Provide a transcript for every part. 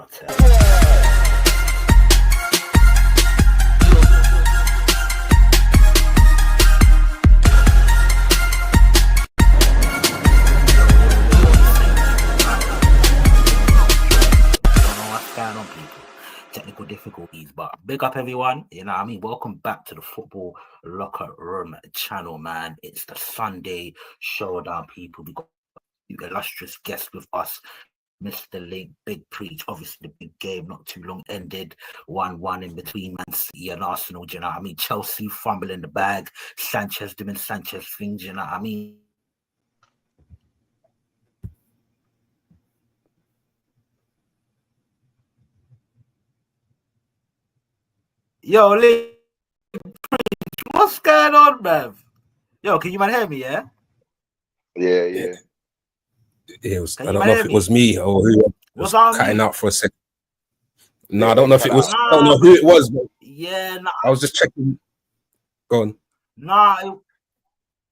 Cartel. What's going on, people? Technical difficulties, but big up everyone. You know what I mean? Welcome back to the Football Locker Room channel, man. It's the Sunday showdown, people. We got illustrious guest with us, Mr. Link, Big Preach. Obviously, the big game not too long ended. 1-1 in between Man City and Arsenal. Do you know what I mean? Chelsea fumbling the bag. Sanchez doing Sanchez things. You know what I mean? Yo, Link, what's going on, man? Yo, can you man hear me? Yeah. Yeah. It was. I don't know if it was me or who was cutting out for a second. No, I don't know if it was. I don't know who it was. But yeah, I was just checking. Go on. Nah,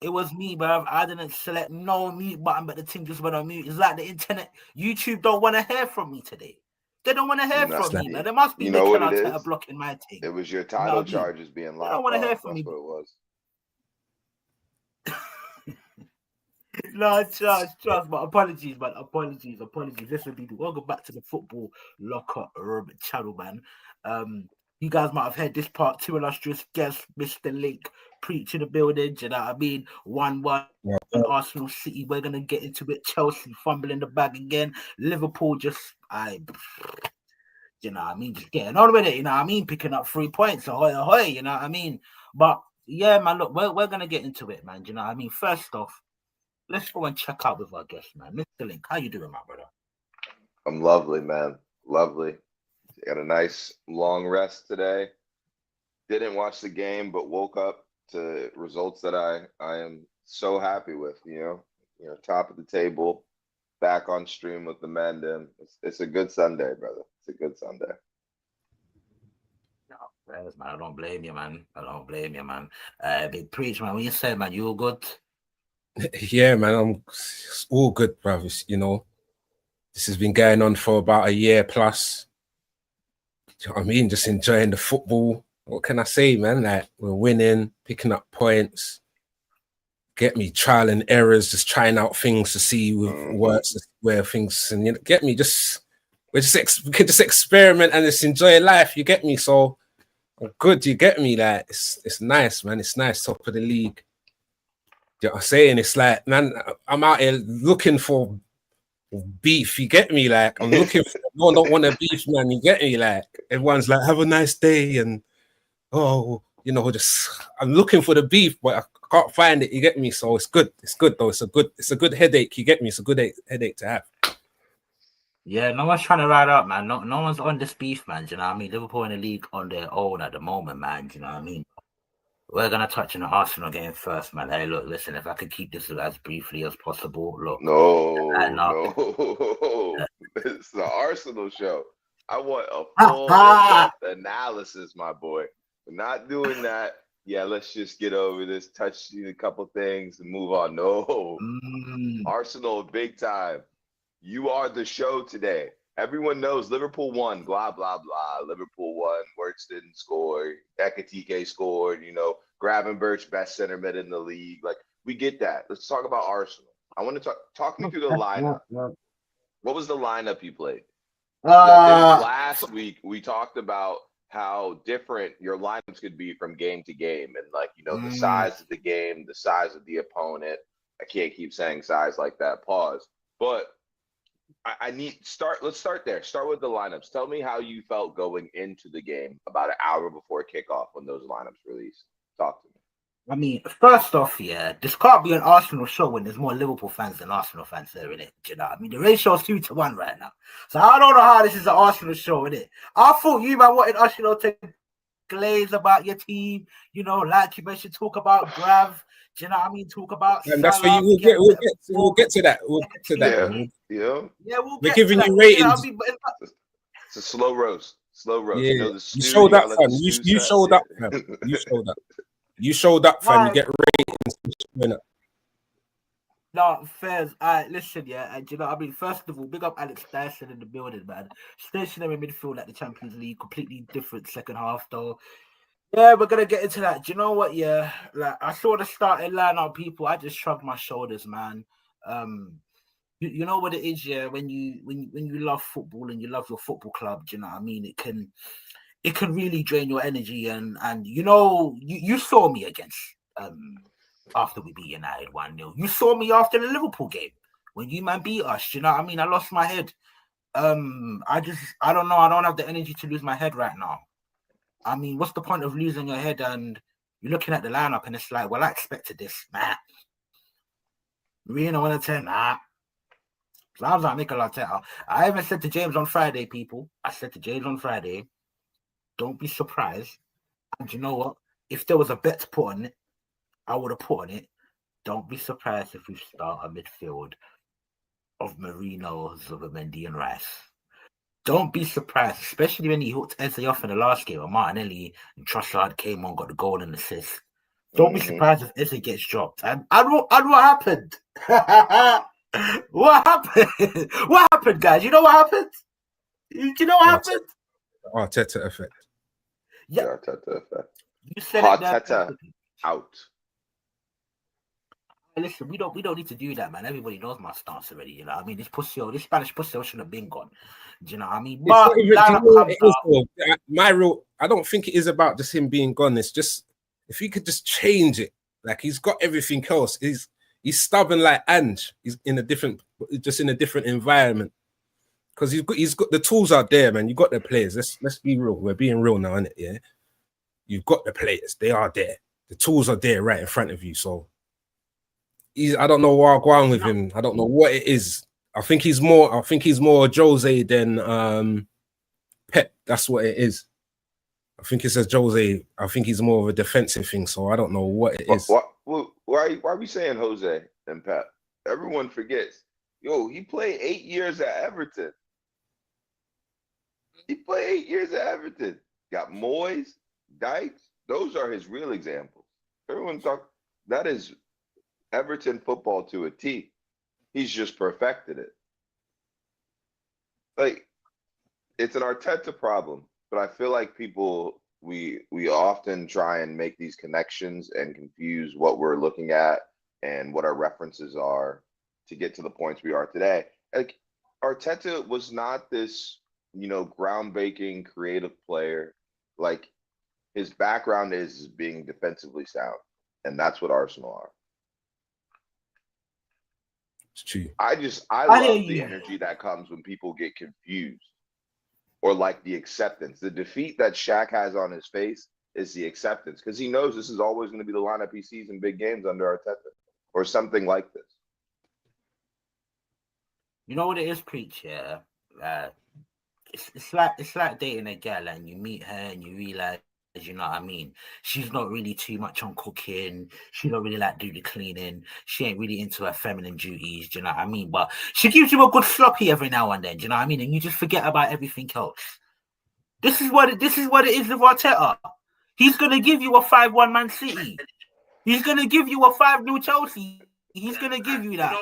it was me, bro. I didn't select no mute button, but the thing just went on mute. It's like the internet. YouTube don't want to hear from me today. They don't want to hear from me, man. There must be Mikel Arteta blocking my thing. It was your title charges being locked. They don't want to hear from me. That's what it was. No, trust, but apologies, man. Apologies. Listen, people, welcome back to the Football Locker Room channel, man. You guys might have heard this part. Two illustrious guests, Mr. Link, Preach in the building. You know what I mean? 1-1 Arsenal City. We're gonna get into it. Chelsea fumbling the bag again. Liverpool just, you know what I mean? Just getting on with it. You know what I mean? Picking up 3 points. Ahoy! You know what I mean? But yeah, man. Look, we're gonna get into it, man. You know what I mean? First off, let's go and check out with our guest, man. Mr. Link, how you doing, my brother? I'm lovely, man. Lovely. Got a nice long rest today. Didn't watch the game, but woke up to results that I am so happy with. You know, top of the table, back on stream with the men. And it's a good Sunday, brother. It's a good Sunday. No, man. I don't blame you, man. Big Preach, man. When you say, man, you all good? Yeah, man, I'm all good, brothers. You know, this has been going on for about a year plus. Do you know what I mean? Just enjoying the football. What can I say, man? Like, we're winning, picking up points. Get me, trial and errors, just trying out things to see what works, where things, and you know, get me. We can just experiment and just enjoy life. You get me? So good, you get me? Like, it's nice, man. It's nice, top of the league. You know what I'm saying? It's like, man, I'm out here looking for beef. You get me? Like, I'm looking for, I don't want a beef, man. You get me? Like, everyone's like, have a nice day. And, you know, I'm looking for the beef, but I can't find it. You get me? So it's good. It's good, though. It's a good headache. You get me? It's a good headache to have. Yeah, no one's trying to ride up, man. No one's on this beef, man. Do you know what I mean? Liverpool in the league on their own at the moment, man. Do you know what I mean? We're going to touch on the Arsenal game first, man. Hey, look, listen, if I could keep this as briefly as possible, look. No. It's the Arsenal show. I want a full in-depth analysis, my boy. We're not doing that. Yeah, let's just get over this, touch a couple things and move on. No. Arsenal, big time. You are the show today. Everyone knows Liverpool won, blah, blah, blah. Liverpool won. Wirtz didn't score. Ekitike scored, you know. Gravenberch, best center mid in the league. Like, we get that. Let's talk about Arsenal. I want to talk me through the lineup. What was the lineup you played? Last week, we talked about how different your lineups could be from game to game. And, like, you know, the size of the game, the size of the opponent. I can't keep saying size like that. Pause. But let's start there. Start with the lineups. Tell me how you felt going into the game about an hour before kickoff when those lineups released. Talk to me. I mean, first off, yeah, this can't be an Arsenal show when there's more Liverpool fans than Arsenal fans there, innit? You know, I mean, the ratio is 2-1 right now. So I don't know how this is an Arsenal show, innit? I thought you, man, wanted Arsenal to glaze about your team, you know, like you mentioned, talk about Grav. Do you know what I mean? Talk about. And that's where we'll get to that. We'll get to that. Yeah. We're giving you ratings. You know, I mean, it's a slow roast. Yeah. You know, you showed up, fam. You showed up, fam. You showed up. You showed up, fam. You get ratings. No, fairs. Listen, yeah, and you know, I mean, first of all, big up Alex Dyson in the building, man. Stationary midfield at the Champions League, completely different second half, though. Yeah, we're gonna get into that. Do you know what? Yeah, like I saw the starting lineup, people. I just shrugged my shoulders, man. You know what it is, yeah. When you love football and you love your football club, do you know what I mean? It can really drain your energy, and you know, you saw me against after we beat United 1-0. You saw me after the Liverpool game when you man beat us. Do you know what I mean? I lost my head. I don't know. I don't have the energy to lose my head right now. I mean, what's the point of losing your head and you're looking at the lineup and it's like, well, I expected this. Nah. Marino 1 to 10. Nah. Sounds like Mikel Arteta. I even said to James on Friday, people. I said to James on Friday, don't be surprised. And you know what? If there was a bet to put on it, I would have put on it. Don't be surprised if we start a midfield of Marino, Zubimendi, and Rice. Don't be surprised, especially when he hooked Eze off in the last game. Or Martinelli and Trossard came on, got the goal and assist. Don't be surprised if Eze gets dropped. And what happened? What happened? What happened, guys? You know what happened? Do you know what happened? Arteta effect. Yeah, Arteta effect. You said Arteta out. Listen, we don't need to do that, man. Everybody knows my stance already. You know what I mean? This Spanish pussy should have been gone. Do you know what I mean? But I don't think it is about just him being gone. It's just if he could just change it. Like he's got everything else. He's stubborn like Ange. He's in a different environment. Because he's got the tools out there, man. You got the players. Let's be real. We're being real now, isn't it? Yeah. You've got the players. They are there. The tools are there right in front of you. So I don't know where I'm going with him. I don't know what it is. I think he's more Jose than Pep. That's what it is. I think it's a Jose. I think he's more of a defensive thing. So I don't know what it is. Why are we saying Jose and Pep? Everyone forgets. Yo, he played 8 years at Everton. Got Moyes, Dykes. Those are his real examples. Everyone talk. That is Everton football to a T. He's just perfected it. Like, it's an Arteta problem, but I feel like people, we often try and make these connections and confuse what we're looking at and what our references are to get to the points we are today. Like, Arteta was not this, groundbreaking creative player. Like, his background is being defensively sound, and that's what Arsenal are. It's true. I love the energy that comes when people get confused or like the acceptance. The defeat that Shaq has on his face is the acceptance because he knows this is always going to be the lineup he sees in big games under Arteta or something like this. You know what it is, Preach? Yeah, it's like dating a girl and you meet her and you realize, you know what I mean, she's not really too much on cooking. She don't really like do the cleaning. She ain't really into her feminine duties. Do you know what I mean? But she gives you a good sloppy every now and then. Do you know what I mean? And you just forget about everything else. This is what it is with Arteta. He's gonna give you a 5-1 Man City. He's gonna give you a 5-0 Chelsea. He's gonna give you that.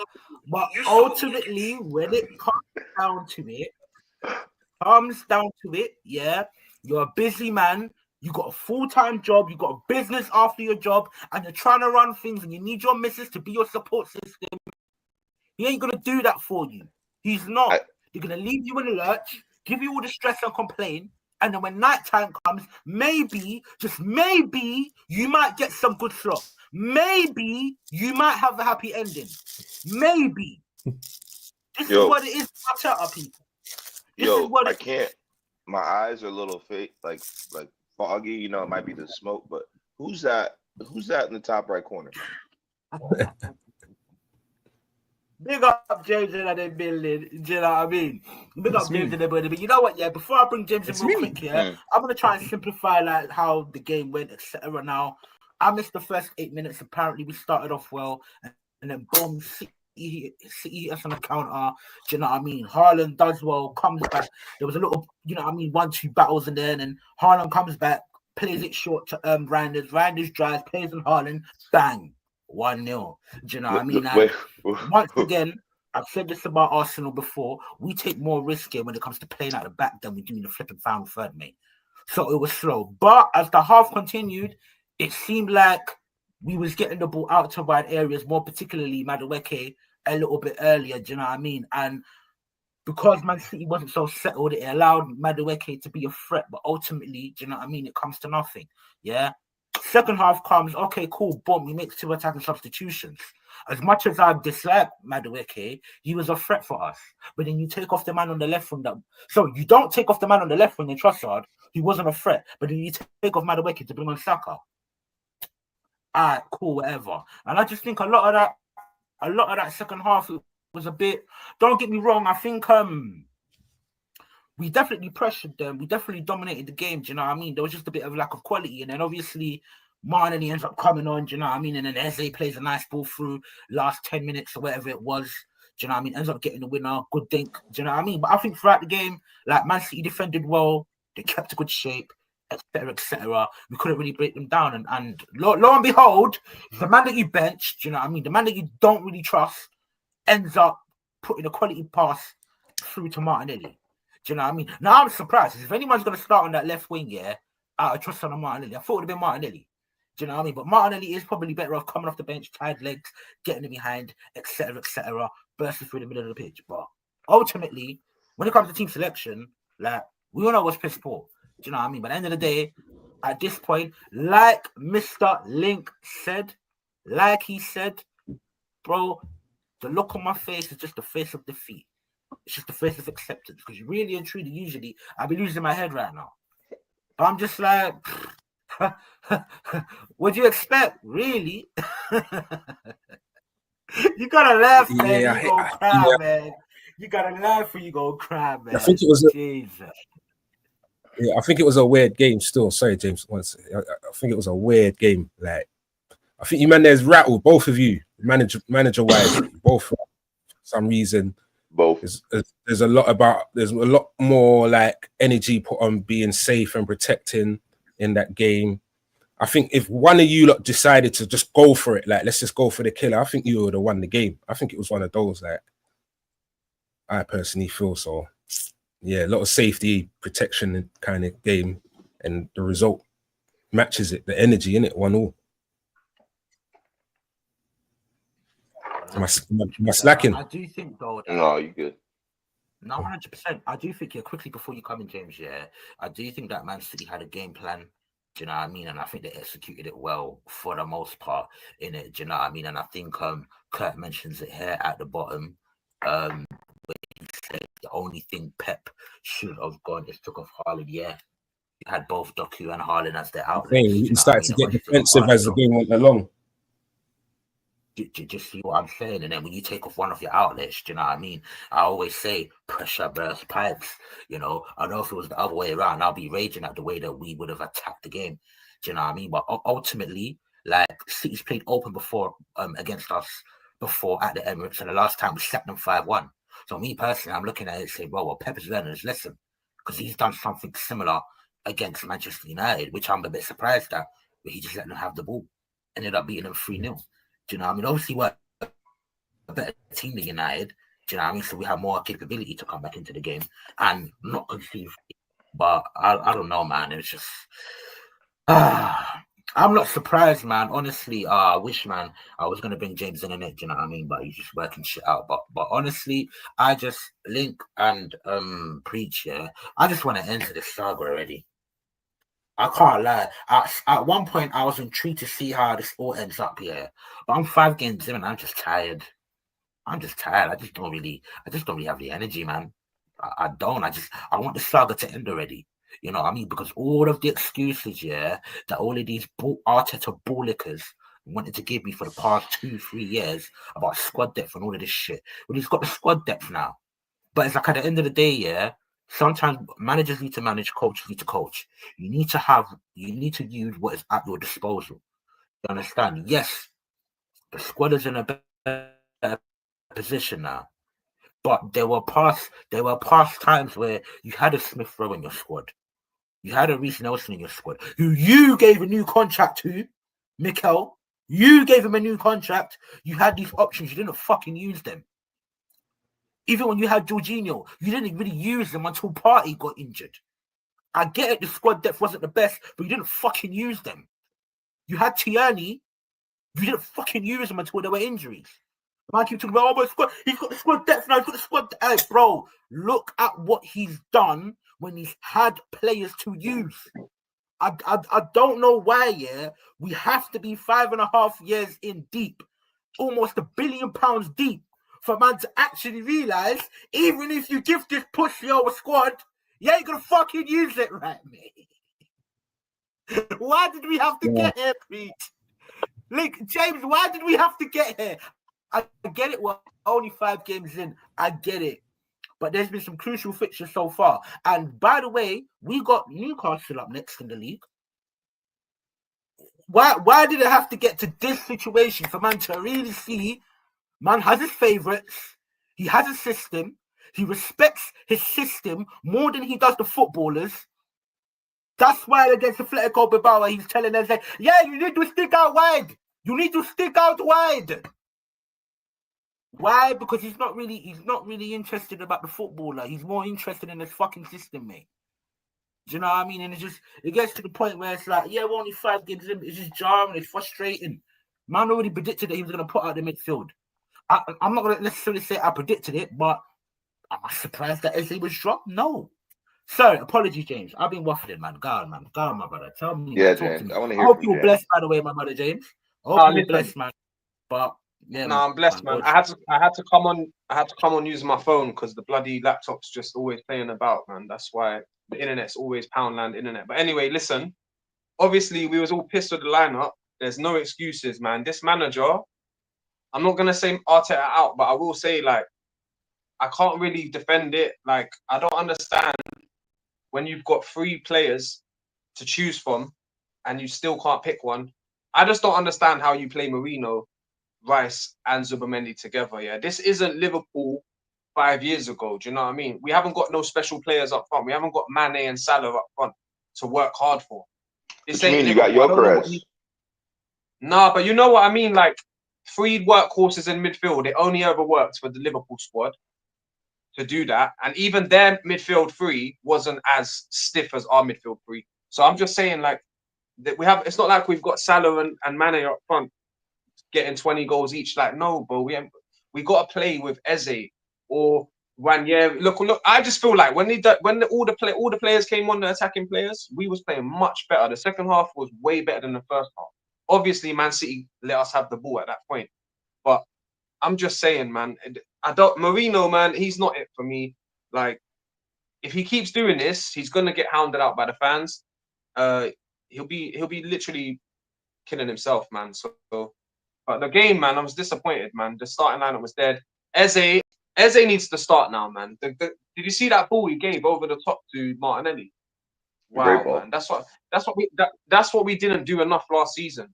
But ultimately, when it comes down to it, yeah, you're a busy man. You got a full-time job, you got a business after your job, and you're trying to run things, and you need your missus to be your support system. He ain't gonna do that for you. He's not. They're gonna leave you in the lurch, give you all the stress and complain, and then when nighttime comes, maybe, just maybe, you might get some good slop. Maybe you might have a happy ending. Maybe. This is what it is for Arteta, people. I can't. My eyes are a little fake, like foggy. It might be the smoke, but who's that in the top right corner? Big up James in the building. Do you know what I mean? Big up James in the building. But you know what? Yeah, before I bring James in real quick, yeah, I'm gonna try and simplify like how the game went, etc. Now, I missed the first 8 minutes. Apparently, we started off well, and then boom, City us on the counter. Do you know what I mean? Haaland does well, comes back. There was a little, 1-2 battles in there, and then Haaland comes back, plays it short to Reinders. Reinders drives, plays on Haaland, bang. 1-0. Do you know what I mean? Wait. Once again, I've said this about Arsenal before. We take more risk here when it comes to playing out the back than we do in the flipping final third, mate. So it was slow. But as the half continued, it seemed like we was getting the ball out to wide areas, more particularly Madueke, a little bit earlier. Do you know what I mean? And because Man City wasn't so settled, it allowed Madueke to be a threat. But ultimately, do you know what I mean? It comes to nothing. Yeah. Second half comes, okay, cool, boom, we make 2 attacking substitutions. As much as I dislike Madueke, he was a threat for us. But then you take off the man on the left from that. So you don't take off the man on the left from the Trossard, he wasn't a threat. But then you take off Madueke to bring on Saka. All right, cool, whatever. And I just think a lot of that second half was a bit. Don't get me wrong. I think we definitely pressured them. We definitely dominated the game. Do you know what I mean? There was just a bit of lack of quality, and then obviously Martinelli ends up coming on. Do you know what I mean? And then Eze plays a nice ball through last 10 minutes or whatever it was. Do you know what I mean? Ends up getting the winner. Good think. Do you know what I mean? But I think throughout the game, like Man City defended well. They kept a good shape, etc., etc. We couldn't really break them down. And lo and behold, the man that you benched, do you know what I mean? The man that you don't really trust ends up putting a quality pass through to Martinelli. Do you know what I mean? Now I'm surprised. If anyone's going to start on that left wing, yeah, out of trust on Martinelli, I thought it would have been Martinelli. Do you know what I mean? But Martinelli is probably better off coming off the bench, tied legs, getting it behind, etc., bursting through the middle of the pitch. But ultimately, when it comes to team selection, like, we all know what's piss poor. Do you know what I mean? But at the end of the day, at this point, like Mr. Link said, like he said, bro, the look on my face is just the face of defeat. It's just the face of acceptance. Because really and truly, usually, I'd be losing my head right now. But I'm just like, what do you expect? Really? You gotta laugh, man. You go cry, man. You gotta laugh or you go cry, man. I think it was Jesus. Yeah, I think it was a weird game still. Sorry, James. Once I think it was a weird game. Like, I think you man there's rattled, both of you, manager wise, both for some reason. Both. There's a lot more like energy put on being safe and protecting in that game. I think if one of you lot decided to just go for it, like let's just go for the killer, I think you would have won the game. I think it was one of those, like, I personally feel so. Yeah, a lot of safety, protection kind of game, and the result matches it. The energy in it, 1-1. Am I slacking? I do think though. No, you good. No, 100%. I do think, quickly before you come in, James, I do think that Man City had a game plan. Do you know what I mean? And I think they executed it well for the most part in it. Do you know what I mean? And I think Kurt mentions it here at the bottom. The only thing Pep should have gone is took off Haaland. Yeah, you had both Doku and Haaland as their outlets. You started to get defensive as the game went along. Just see what I'm saying, and then when you take off one of your outlets, do you know what I mean? I always say pressure bursts pipes. You know, I know if it was the other way around, I'll be raging at the way that we would have attacked the game. Do you know what I mean? But ultimately, like, City's played open before against us before at the Emirates, and the last time we slapped them 5-1. So me personally, I'm looking at it and saying, well, Pep is learning his lesson because he's done something similar against Manchester United, which I'm a bit surprised at, but he just let them have the ball. Ended up beating them 3-0. Do you know what I mean? Obviously, we're a better team than United. Do you know what I mean? So we have more capability to come back into the game and not conceive. But I don't know, man. It's just... I'm not surprised, man. Honestly, I wish, man, I was gonna bring James in it. Do you know what I mean? But he's just working shit out. But honestly, I just Link and Preach. Yeah, I just want to enter this saga already. I can't lie. At one point, I was intrigued to see how this all ends up here. But I'm 5 games in, and I'm just tired. I just don't really have the energy, man. I don't. I want the saga to end already. You know what I mean? Because all of the excuses, that all of these Arteta bulllickers wanted to give me for the past 2-3 years about squad depth and all of this shit. Well, he's got the squad depth now. But it's like at the end of the day, sometimes managers need to manage, coaches need to coach. You need to use what is at your disposal. You understand? Yes, the squad is in a better position now. But there were past times where you had a Smith Rowe in your squad. You had a Reece Nelson in your squad, who you gave a new contract to, Mikel. You gave him a new contract. You had these options. You didn't fucking use them. Even when you had Jorginho, you didn't really use them until Partey got injured. I get it, the squad depth wasn't the best, but you didn't fucking use them. You had Tierney, you didn't fucking use them until there were injuries. Man keep talking about, he's got the squad depth now, he's got the squad. Hey, bro, look at what he's done when he's had players to use. I don't know why, we have to be 5.5 years in deep, almost £1 billion deep, for man to actually realize, even if you give this pussy over squad, you ain't gonna fucking use it, right, mate? Why did we have to get here, Pete? Like, James, why did we have to get here? I get it, we're only 5 games in. I get it. But there's been some crucial fixtures so far. And by the way, we got Newcastle up next in the league. Why did it have to get to this situation for man to really see man has his favourites, he has a system, he respects his system more than he does the footballers. That's why against Atletico Bilbao, he's telling us, yeah, you need to stick out wide. You need to stick out wide. Why? Because he's not really interested about the footballer. He's more interested in his fucking system, mate. Do you know what I mean? And it gets to the point where it's like, yeah, we're only 5 games in. It's just jarring. It's frustrating. Man already predicted that he was going to put out the midfield. I'm not going to necessarily say I predicted it, but am I surprised that Eze was dropped? No. Sorry, apologies, James. I've been waffling, man. Go on, man. Go on, my brother. Tell me. Yeah, man, James. me. I want to hear. I hope you're blessed, by the way, my brother James. I hope you're blessed, man. But yeah, no, I'm blessed, man. I had to come on using my phone because the bloody laptop's just always playing about, man. That's why the internet's always Poundland internet. But anyway, listen. Obviously, we was all pissed with the lineup. There's no excuses, man. This manager, I'm not gonna say Arteta out, but I will say, like, I can't really defend it. Like, I don't understand when you've got 3 players to choose from and you still can't pick one. I just don't understand how you play Mourinho, Rice, and Zubimendi together. Yeah, this isn't Liverpool 5 years ago. Do you know what I mean? We haven't got no special players up front. We haven't got Mane and Salah up front to work hard for. This ain't Liverpool. You got Gyökeres. Nah, but you know what I mean? Like, 3 workhorses in midfield. It only ever worked for the Liverpool squad to do that. And even their midfield 3 wasn't as stiff as our midfield 3. So I'm just saying, like, that it's not like we've got Salah and Mane up front getting 20 goals each. Like, no, bro, we got to play with Eze or Ranieri. Look, I just feel like when all the players came on, the attacking players, we was playing much better. The second half was way better than the first half. Obviously, Man City let us have the ball at that point. But I'm just saying, man, Mourinho, man, he's not it for me. Like, if he keeps doing this, he's gonna get hounded out by the fans. He'll be literally killing himself, man. So, but the game, man, I was disappointed, man. The starting lineup was dead. Eze needs to start now, man. Did you see that ball he gave over the top to Martinelli? Wow, man. That's what we didn't do enough last season.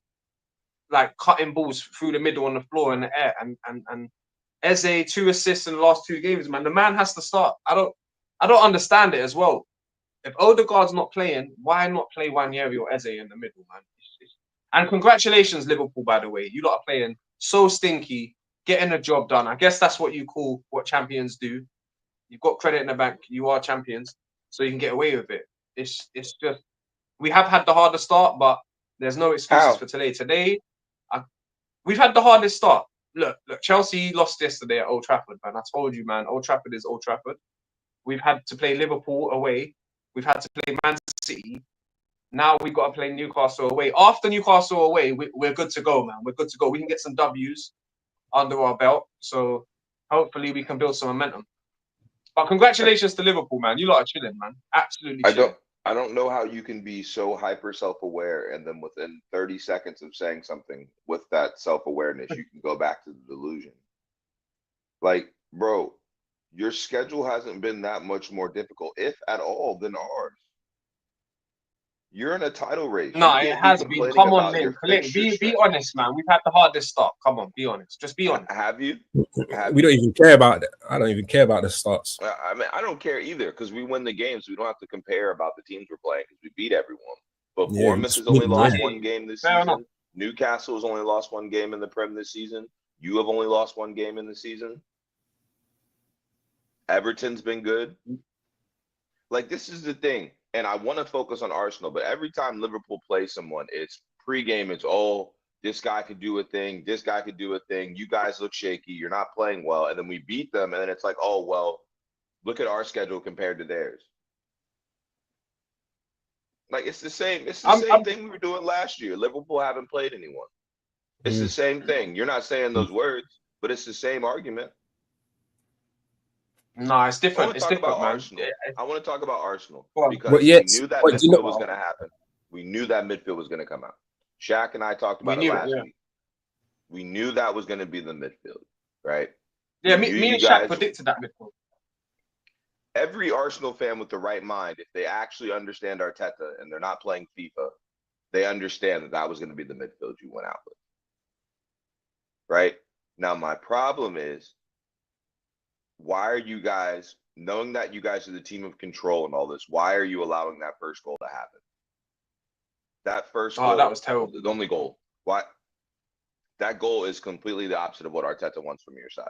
Like, cutting balls through the middle on the floor in the air, and Eze 2 assists in the last 2 games, man. The man has to start. I don't understand it as well. If Odegaard's not playing, why not play Ranieri or Eze in the middle, man? And congratulations, Liverpool, by the way. You lot are playing so stinky, getting the job done. I guess that's what you call what champions do. You've got credit in the bank. You are champions, so you can get away with it. It's just, we have had the hardest start, but there's no excuses for today. Today, we've had the hardest start. Look, Chelsea lost yesterday at Old Trafford, man. I told you, man. Old Trafford is Old Trafford. We've had to play Liverpool away. We've had to play Man City. Now we've got to play Newcastle away. After Newcastle away, we're good to go, man. We're good to go. We can get some W's under our belt. So hopefully we can build some momentum. But congratulations to Liverpool, man. You lot are chilling, man. Absolutely chilling. I don't know how you can be so hyper self-aware and then within 30 seconds of saying something with that self-awareness, you can go back to the delusion. Like, bro, your schedule hasn't been that much more difficult, if at all, than ours. You're in a title race. No, it has been. Come on, Lynn. Be honest, man. We've had the hardest start. Come on, be honest. Just be honest. Have you? We don't even care about that. I don't even care about the starts. I mean, I don't care either because we win the games. So we don't have to compare about the teams we're playing because we beat everyone. But Bournemouth has only lost 1 game this season. Newcastle has only lost one game in the Prem this season. You have only lost one game in the season. Everton's been good. Like, this is the thing. And I want to focus on Arsenal, but every time Liverpool plays someone, it's pregame, it's, oh, this guy could do a thing, this guy could do a thing, you guys look shaky, you're not playing well. And then we beat them, and then it's like, oh, well, look at our schedule compared to theirs. Like, it's the same thing we were doing last year. Liverpool haven't played anyone. It's the same thing. You're not saying those words, but it's the same argument. No, it's different. I want to It's talk different, about man. Arsenal. I want to talk about Arsenal Well, because but yes, we knew that but you know- midfield was going to happen. We knew that midfield was going to come out. Shaq and I talked We about it knew it, last yeah. week. We knew that was going to be the midfield, right? Yeah, We me knew and you Shaq guys- predicted that midfield. Every Arsenal fan with the right mind, if they actually understand Arteta and they're not playing FIFA, they understand that that was going to be the midfield you went out with. Right? Now, my problem is, why are you guys, knowing that you guys are the team of control and all this, why are you allowing that first goal to happen? That first goal, that was terrible. the only goal. Why? That goal is completely the opposite of what Arteta wants from your side.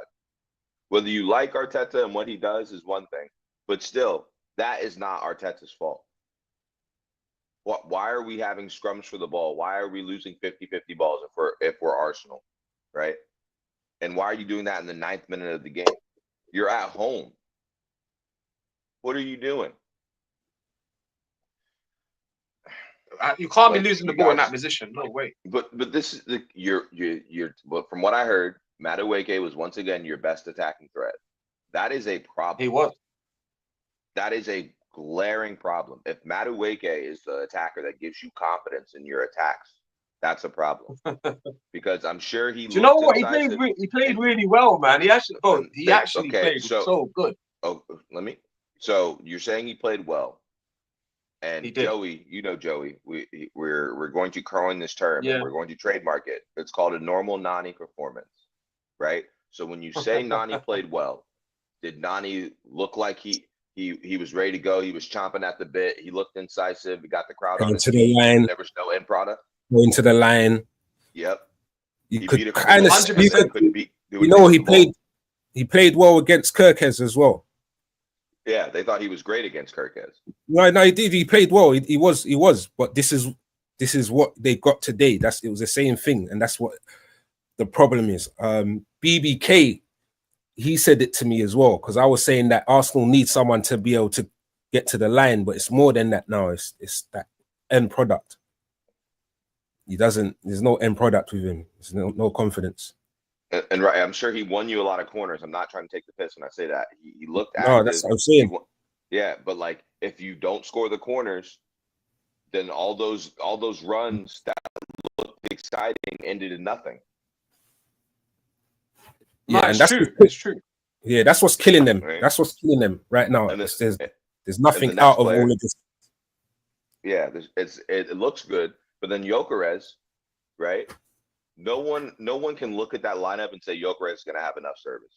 Whether you like Arteta and what he does is one thing, but still, that is not Arteta's fault. Why are we having scrums for the ball? Why are we losing 50-50 balls if we're Arsenal, right? And why are you doing that in the 9th minute of the game? You're at home. What are you doing? You can't be Like, losing the you ball in guys- that position. No way. But this is you're but from what I heard, Madueke was once again your best attacking threat. That is a problem. He was. That is a glaring problem. If Madueke is the attacker that gives you confidence in your attacks, that's a problem. Because I'm sure he. Do you know looked what? He incisive. played really well, man. He actually Okay, played so good. Oh, So you're saying he played well, and He did. Joey, you know Joey, we're going to coin this term, Yeah. and we're going to trademark it. It's called a normal Nani performance, right? So when you say Nani played well, did Nani look like he was ready to go? He was chomping at the bit. He looked incisive. He got the crowd on Going his to the feet. line. There was no end product. Going to the line. Yep. You He could beat a couple kind of, of 100%. couldn't beat. you know, he played well against Kirkez as well. Yeah, they thought he was great against Kirkez. No, he did. He played well. He was. But this is what they got today. It was the same thing, and that's what the problem is. BBK, he said it to me as well, because I was saying that Arsenal needs someone to be able to get to the line, but it's more than that now. It's that end product. There's no end product with him. There's no confidence. And right, I'm sure he won you a lot of corners. I'm not trying to take the piss when I say that. He looked active. No, that's what I'm saying. Yeah, but like, if you don't score the corners, then all those runs that looked exciting ended in nothing. Yeah, No, and it's true. It's true. Yeah, that's what's killing them. Right. That's what's killing them right now. And There's nothing next out of player- all of this. Yeah, it looks good, but then Gyökeres, right? No one can look at that lineup and say Gyökeres is going to have enough service,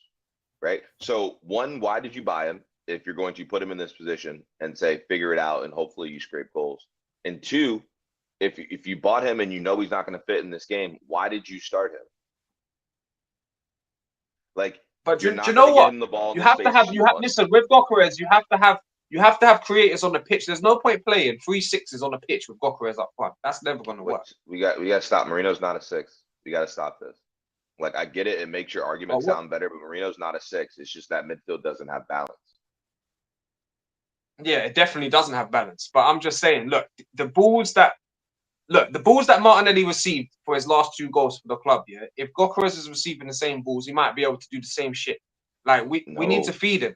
right? So one, why did you buy him if you're going to put him in this position and say figure it out and hopefully you scrape goals? And two, if you bought him and you know he's not going to fit in this game, why did you start him? Like, But you're do not you know gonna what? get him the ball in You the have to spaces have you want. listen with Gyökeres. You have to have creators on the pitch. There's no point playing 3 6s on the pitch with Gyökeres up front. That's never going to work. We got to stop. Marino's not a 6. We got to stop this. Like, I get it. It makes your argument sound better, but Marino's not a 6. It's just that midfield doesn't have balance. Yeah, it definitely doesn't have balance. But I'm just saying, look, the balls that Martinelli received for his last 2 goals for the club, yeah, if Gyökeres is receiving the same balls, he might be able to do the same shit. Like, we need to feed him.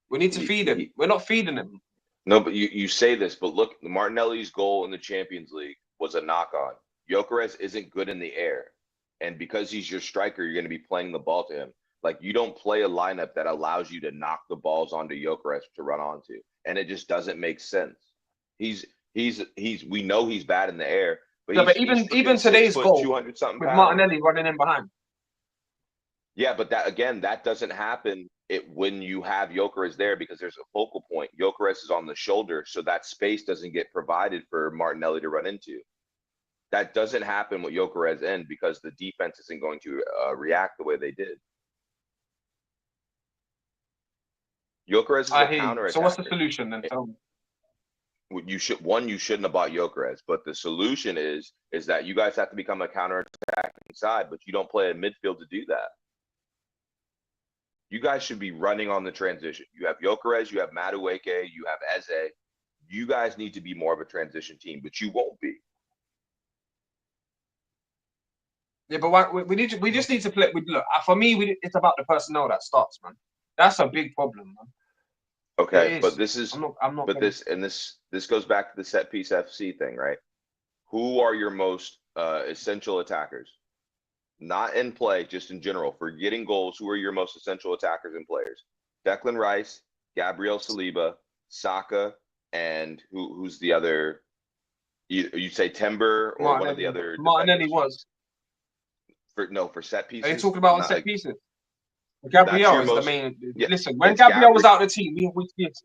We need to feed him. We're not feeding him. No, but you say this, but look, Martinelli's goal in the Champions League was a knock-on. Gyökeres isn't good in the air. And because he's your striker, you're going to be playing the ball to him. Like, you don't play a lineup that allows you to knock the balls onto Gyökeres to run onto. And it just doesn't make sense. We know he's bad in the air, but No, but he's even today's goal 200 something with pounds. Martinelli running in behind. Yeah, but that doesn't happen when you have Gyökeres there, because there's a focal point. Gyökeres is on the shoulder, so that space doesn't get provided for Martinelli to run into. That doesn't happen with Gyökeres in because the defense isn't going to react the way they did. Gyökeres is I a hear you. counter. So what's the solution then? Tell me. You shouldn't have bought Gyökeres, but the solution is that you guys have to become a counter-attacking side, but you don't play a midfield to do that. You guys should be running on the transition. You have Gyökeres, you have Madueke, you have Eze. You guys need to be more of a transition team, but you won't be. Yeah, but we just need to play. Look, for me, it's about the personnel that starts, man. That's a big problem, man. Okay, but this is I'm not. This goes back to the set piece FC thing, right? Who are your most essential attackers? Not in play, just in general. For getting goals, who are your most essential attackers and players? Declan Rice, Gabriel Saliba, Saka, and who's the other? You say Timber or one of the other? Martinelli was. For set pieces. Are you talking about set pieces? Gabriel is the main. Yeah, listen, when Gabriel was out of the team, we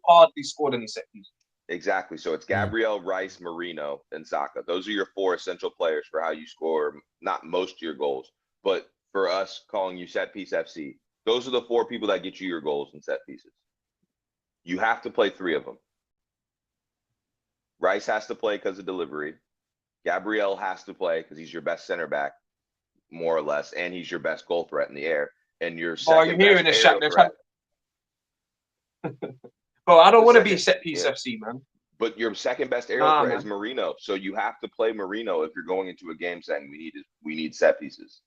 hardly scored any set pieces. Exactly. So it's Gabriel, Rice, Marino, and Saka. Those are your 4 essential players for how you score not most of your goals. But for us calling you set piece FC, those are the 4 people that get you your goals and set pieces. You have to play 3 of them. Rice has to play because of delivery. Gabriel has to play because he's your best center back, more or less, and he's your best goal threat in the air. And your second best aerial threat. Bro, I don't want to be set piece FC, man. But your second best aerial threat is Marino. So you have to play Marino if you're going into a game saying we need set pieces.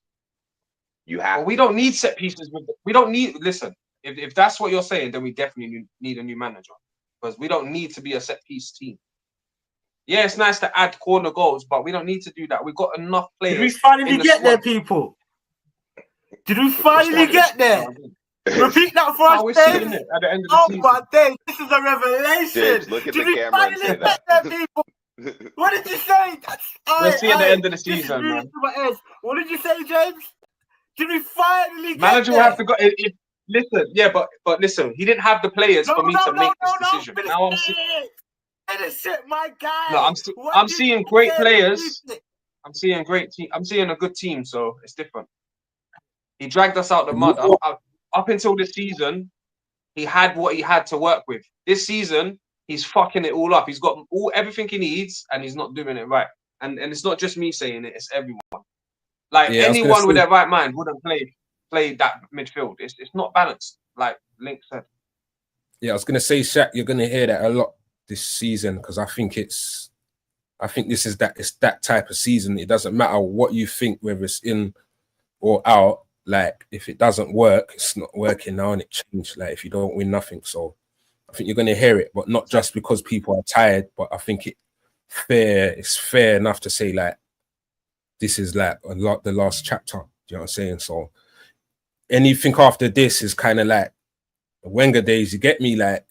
You have. Well, we don't need set pieces. We don't need. Listen, if that's what you're saying, then we definitely need a new manager because we don't need to be a set piece team. Yeah, it's nice to add corner goals, but we don't need to do that. We've got enough players. Did we finally get there, people? Did we finally get there? Repeat that for us, Dave. At the end of the season. My days, this is a revelation. James, look at the camera and say that. People? What did you say? We'll see at the end of the season, man. What did you say, James? Did we finally get Manager there? will have to go. Listen, yeah, but listen, he didn't have the players for me to make this decision. Now I'm seeing. My guy. No, I'm seeing great players. I'm seeing great team. I'm seeing a good team, so it's different. He dragged us out the mud. Up until this season, he had what he had to work with. This season, he's fucking it all up. He's got everything he needs, and he's not doing it right. And it's not just me saying it; it's everyone. Like anyone with their right mind wouldn't play that midfield. It's not balanced, like Link said. Yeah, I was gonna say, Shaq, you're gonna hear that a lot this season because I think it's that type of season. It doesn't matter what you think, whether it's in or out. Like if it doesn't work, it's not working now, and it changed. Like if you don't win nothing, so I think you're gonna hear it, but not just because people are tired. But I think it's fair enough to say like this is like the last chapter. Do you know what I'm saying? So anything after this is kind of like the Wenger days. You get me? Like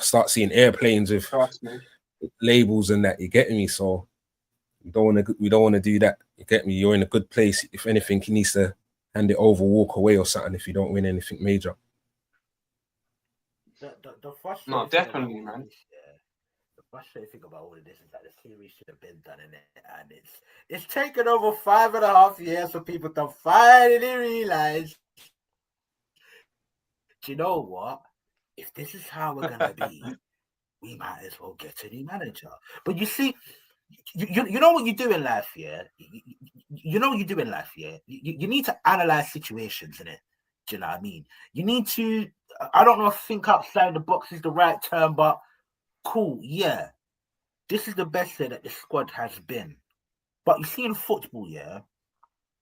start seeing airplanes with labels and that. You get me? So we don't want to do that. You get me? You're in a good place. If anything, he needs to hand it over, walk away or something if you don't win anything major. No, definitely, man. The frustrating thing about all of this is that the series should have been done in it, and it's taken over 5.5 years for people to finally realize, do you know what? If this is how we're gonna be, we might as well get a new manager. But you see, you know what you do in life, yeah? You know what you do in life, yeah? You need to analyze situations, innit? Do you know what I mean? You need to, I don't know if think outside the box is the right term, but cool, yeah. This is the best day that the squad has been. But you see in football, yeah,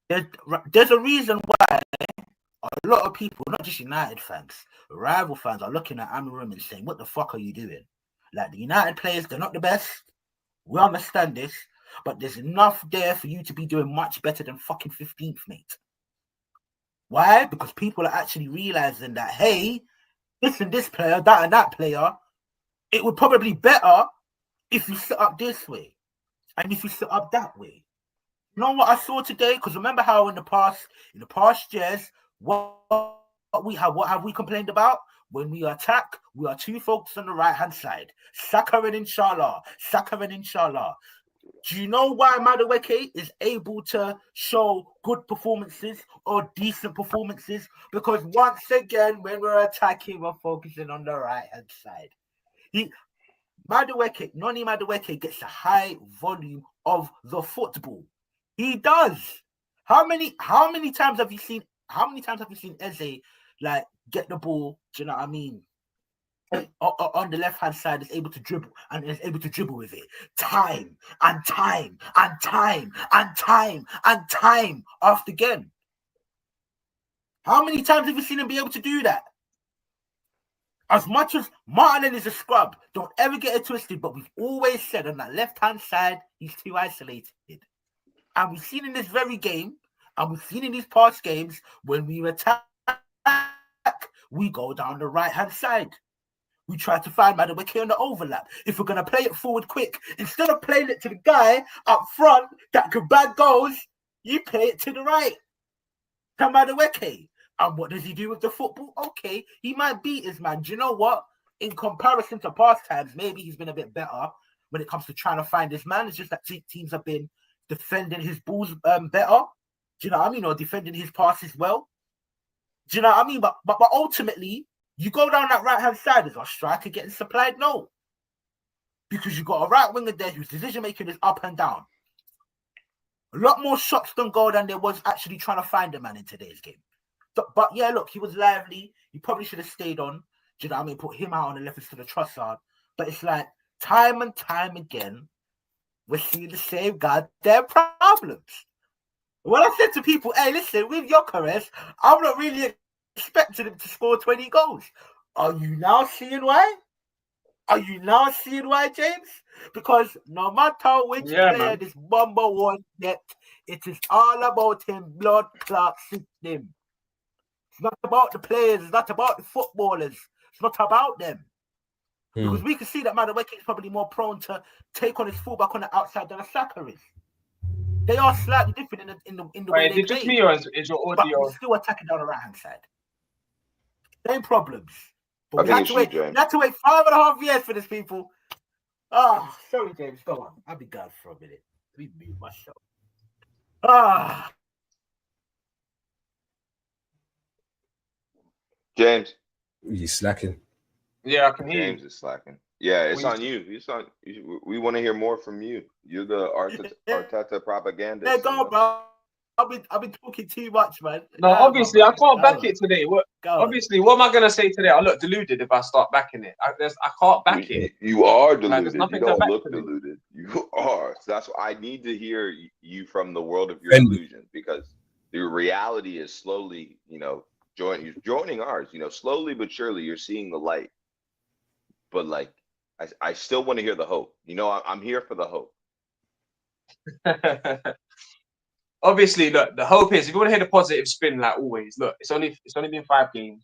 there's a reason why a lot of people, not just United fans, rival fans are looking at Amarim and saying, what the fuck are you doing? Like the United players, they're not the best. We understand this, but there's enough there for you to be doing much better than fucking 15th, mate. Why? Because people are actually realizing that, hey, this and this player, that and that player, it would probably be better if you set up this way and if you set up that way. You know what I saw today? Because remember how in the past years, what have we complained about? When we attack, we are too focused on the right-hand side. Saka and Inshallah. Do you know why Madueke is able to show good performances or decent performances? Because once again, when we're attacking, we're focusing on the right-hand side. Noni Madueke gets a high volume of the football. He does. How many times have you seen Eze like get the ball? Do you know what I mean? On the left hand side is able to dribble and is able to dribble with it time and time and time and time and time after again. How many times have you seen him be able to do that? As much as Martin is a scrub, don't ever get it twisted, but we've always said on that left hand side he's too isolated. And we've seen in this very game, and we've seen in these past games, when we attack, we go down the right hand side. We try to find Madueke on the overlap. If we're going to play it forward quick, instead of playing it to the guy up front that could bag goals, you play it to the right. To Madueke. And what does he do with the football? Okay, he might beat his man. Do you know what? In comparison to past times, maybe he's been a bit better when it comes to trying to find his man. It's just that teams have been defending his balls better. Do you know what I mean? Or defending his passes well. Do you know what I mean? But ultimately, you go down that right-hand side, is our striker getting supplied? No. Because you've got a right winger there whose decision-making is up and down. A lot more shots than goal than there was actually trying to find a man in today's game. But yeah, look, he was lively. He probably should have stayed on. Do you know what I mean? Put him out on the left instead of Trossard. But it's like, time and time again, we're seeing the same goddamn problems. When I said to people, hey, listen, with Gyökeres, I'm not really expecting him to score 20 goals. Are you now seeing why? Are you now seeing why, James? Because no matter which player this Bomber won't get, it is all about him blood clot system. It's not about the players. It's not about the footballers. It's not about them. Because we can see that Madueke is probably more prone to take on his fullback on the outside than a Saka is. They are slightly different in the way they play. Just me or is your audio? But still attacking down the right hand side. Same problems. But we had to wait 5.5 years for this, people. Sorry, James. Go on. I'll be gone for a minute. Let me mute myself. James. You slacking? Yeah, I can hear James is slacking. Yeah, it's on you. We want to hear more from you. You're the Arteta propagandist. Yeah, go on, bro. I've been talking too much, man. No, obviously, I can't back it today. Obviously, what am I going to say today? I look deluded if I start backing it. I can't back it. You are deluded. Like, you don't look deluded. You are. So that's why I need to hear you from the world of your delusion, because the reality is slowly, joining ours. Slowly but surely, you're seeing the light. But like, I still want to hear the hope. I'm here for the hope. Obviously, look, the hope is, if you want to hear the positive spin, like always, look, it's only been 5 games.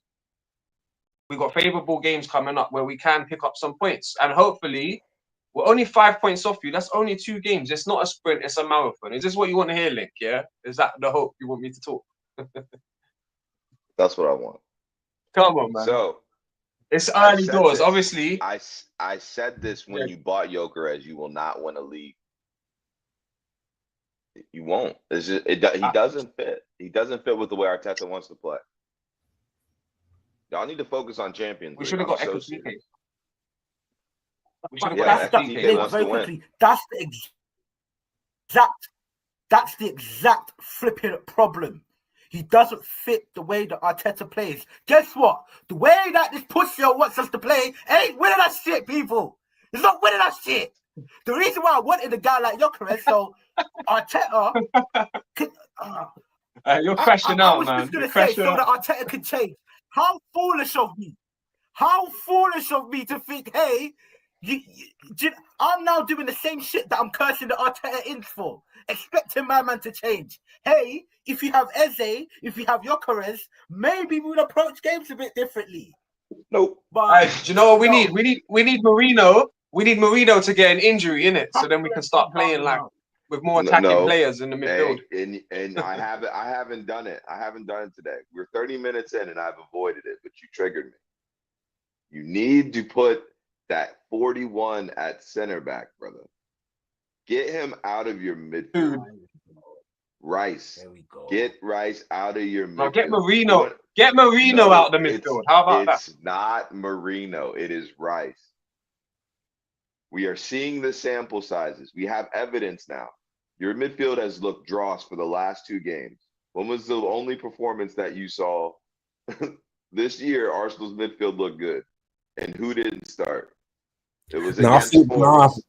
We've got favorable games coming up where we can pick up some points, and hopefully, we're only 5 points off you. That's only 2 games. It's not a sprint; it's a marathon. Is this what you want to hear, Link? Yeah, is that the hope you want me to talk? That's what I want. Come on, man. So it's early doors. Obviously, I said this when you bought Gyökeres, you will not win a league. You won't. It's just, he doesn't fit. He doesn't fit with the way Arteta wants to play. Y'all need to focus on Champions League. We should have got Ekitike. That's the exact flipping problem. He doesn't fit the way that Arteta plays. Guess what? The way that this pussy wants us to play ain't winning that shit, people. It's not winning that shit. The reason why I wanted a guy like Gyökeres, so Arteta could, you're crashing out, man. I was just going to say, so that Arteta could change. How foolish of me. How foolish of me to think, hey, I'm now doing the same shit that I'm cursing the Arteta in for, expecting my man to change. Hey, if you have Eze, if you have Gyökeres, maybe we would approach games a bit differently. Nope. But do you know what we need? We need Marino. We need Marino to get an injury in it, so then we can start playing like with more attacking players in the midfield. And I haven't done it. I haven't done it today. We're 30 minutes in, and I've avoided it, but you triggered me. You need to put that 41 at center back, brother. Get him out of your midfield. Rice. There we go. Get Rice out of your midfield. No, get Marino. Get Marino No, out the midfield. How about that? It's not Marino. It is Rice. We are seeing the sample sizes. We have evidence now. Your midfield has looked dross for the last 2 games. When was the only performance that you saw this year? Arsenal's midfield looked good, and who didn't start? It was against Forest.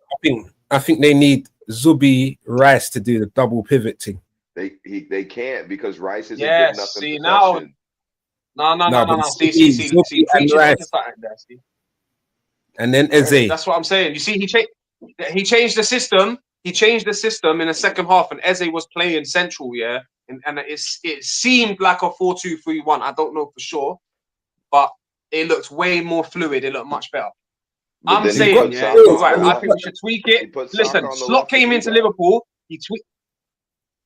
I think they need Zubi Rice to do the double pivot thing. They can't because Rice isn't Yeah, good enough see, in now- possession. No. See, Zubi and preaching Rice. into something there, see. And then Eze. That's what I'm saying. You see, he changed the system. He changed the system in the second half, and Eze was playing central, yeah. And it seemed like a 4-2-3-1. I don't know for sure, but it looked way more fluid. It looked much better. But I'm then he saying, put yeah, Saka you're on right. the I left. think we should tweak He it. put Saka Listen, on the Slot left to came do into that. Liverpool. He tweaked.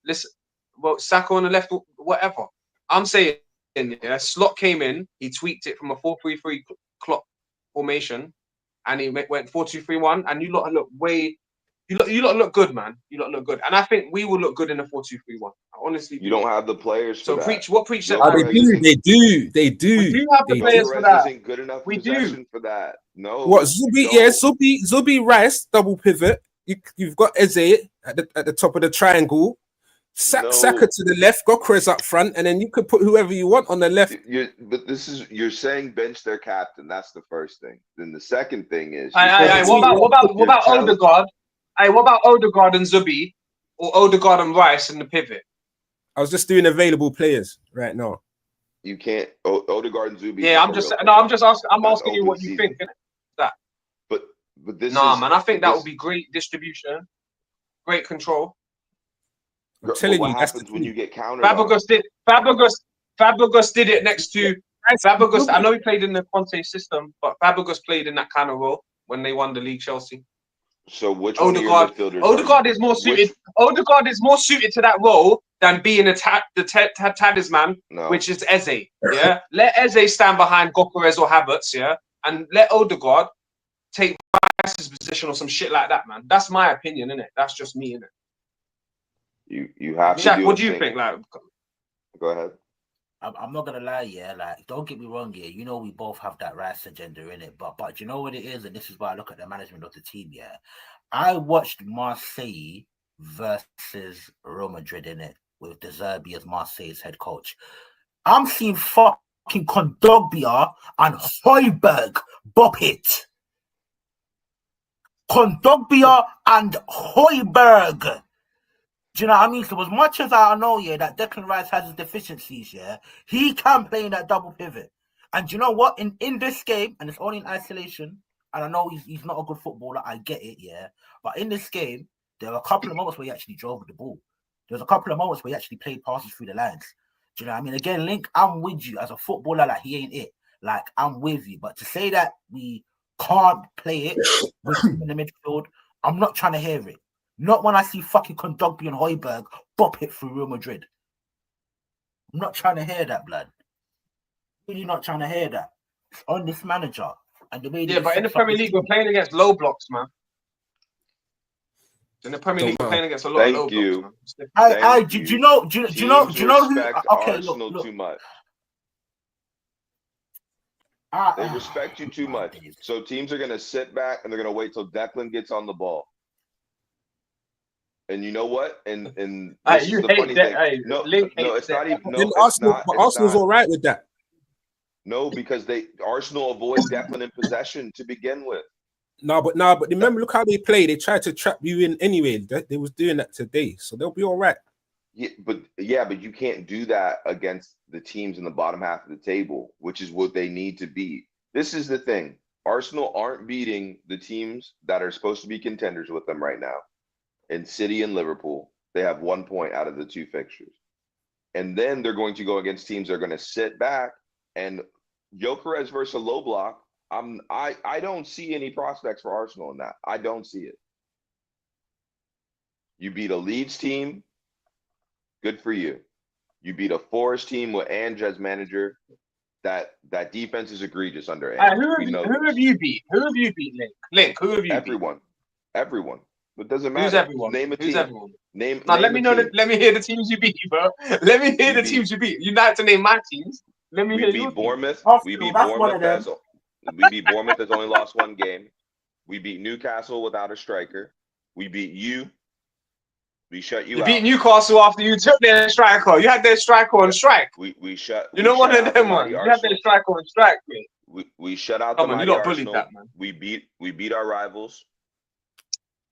Listen, well, Saka on the left, whatever. I'm saying, yeah, Slot came in. He tweaked it from a 4-3-3 clock formation, and he went 4-2-3-1. And you lot look way. You lot look good, man. You lot look good, and I think we will look good in a 4-2-3-1. Honestly, You don't have the players for so that. preach. What preach said? No, They do. We do have the They players do. for Gyökeres that. isn't good enough We do. possession for that. No. What you Zubi? don't. Yeah, Zubi Rice double pivot. You've got Eze at the top of the triangle. No. Saka to the left, Gyökeres up front, and then you could put whoever you want on the left. But you're saying bench their captain. That's the first thing. Then the second thing is What about Odegaard? Hey, what about Odegaard and Zubi, or Odegaard and Rice in the pivot? I was just doing available players right now. You can't Odegaard and Zubi. Yeah, I'm just asking. I'm asking you what you think. That. But this man, I think that would be great distribution, great control. I'm telling what you, that's happens the when thing. you get countered on? Fabregas did it next to Fabregas. I know he played in the Conte system, but Fabregas played in that kind of role when they won the league, Chelsea. So which one of your midfielders? Odegaard is more suited. Odegaard is more suited to that role than being the talisman, which is Eze. Yeah, let Eze stand behind Gyökeres or Havertz. Yeah, and let Odegaard take Rice's position or some shit like that, man. That's my opinion, innit? That's just me, innit? You have Shaq, to. what do you think? Like, go ahead. I'm not gonna lie, yeah. Like, don't get me wrong, yeah. You know we both have that Rice agenda in it, but you know what it is, and this is why I look at the management of the team. Yeah, I watched Marseille versus Real Madrid in it with De Zerbi as Marseille's head coach. I'm seeing fucking Kondogbia and Højbjerg bop it. Kondogbia and Højbjerg. Do you know what I mean? So as much as I know, yeah, that Declan Rice has his deficiencies, yeah, he can play in that double pivot. And do you know what? In this game, and it's only in isolation, and I know he's not a good footballer, I get it, yeah. But in this game, there were a couple of moments where he actually drove with the ball. There was a couple of moments where he actually played passes through the lines. Do you know what I mean? Again, Link, I'm with you as a footballer, like he ain't it. Like, I'm with you. But to say that we can't play it with him in the midfield, I'm not trying to hear it. Not when I see fucking Kondogbia and Højbjerg bop it through Real Madrid. I'm not trying to hear that, blood. Really not trying to hear that. It's on this manager. And the way but in the Premier League, we're playing against low blocks, man. In the Premier League, we're playing against a lot of low blocks. Man. Do you know who? Okay, Arsenal look. too much. They respect you too much. So teams are gonna sit back and they're gonna wait till Declan gets on the ball. And you know what? And this is the funny thing. No, it's not even. No, Arsenal's all right with that. No, because Arsenal avoid Declan in possession to begin with. No, but remember, look how they play. They tried to trap you in anyway. They was doing that today, so they'll be all right. Yeah, but you can't do that against the teams in the bottom half of the table, which is what they need to beat. This is the thing. Arsenal aren't beating the teams that are supposed to be contenders with them right now. In City and Liverpool, they have 1 point out of the 2 fixtures. And then they're going to go against teams that are going to sit back. And Gyökeres versus a low block, I don't see any prospects for Arsenal in that. I don't see it. You beat a Leeds team, good for you. You beat a Forest team with Ange as manager. That defense is egregious under Ange. Who have you beat? Who have you beat, Link? Link, who have you beat? Everyone. It doesn't matter. Who's everyone? Name a Who's team. everyone? Name. Now name let me a know. team. Let me hear the teams you beat, bro. Let me hear We the teams you beat. You like to name my teams. Let me We hear your beat team. Bournemouth. We Arsenal, beat that's one Bournemouth. of them. We beat Bournemouth. That's only lost one game. We beat Newcastle without a striker. We beat you. We shut you You out. beat Newcastle after you took their striker. You had their striker on strike. We shut. You know we one shut of out the them ones. mighty You had Arsenal. their striker on strike, mate. We shut out Come the on, you mighty lot bullied Arsenal. that, man. We beat our rivals.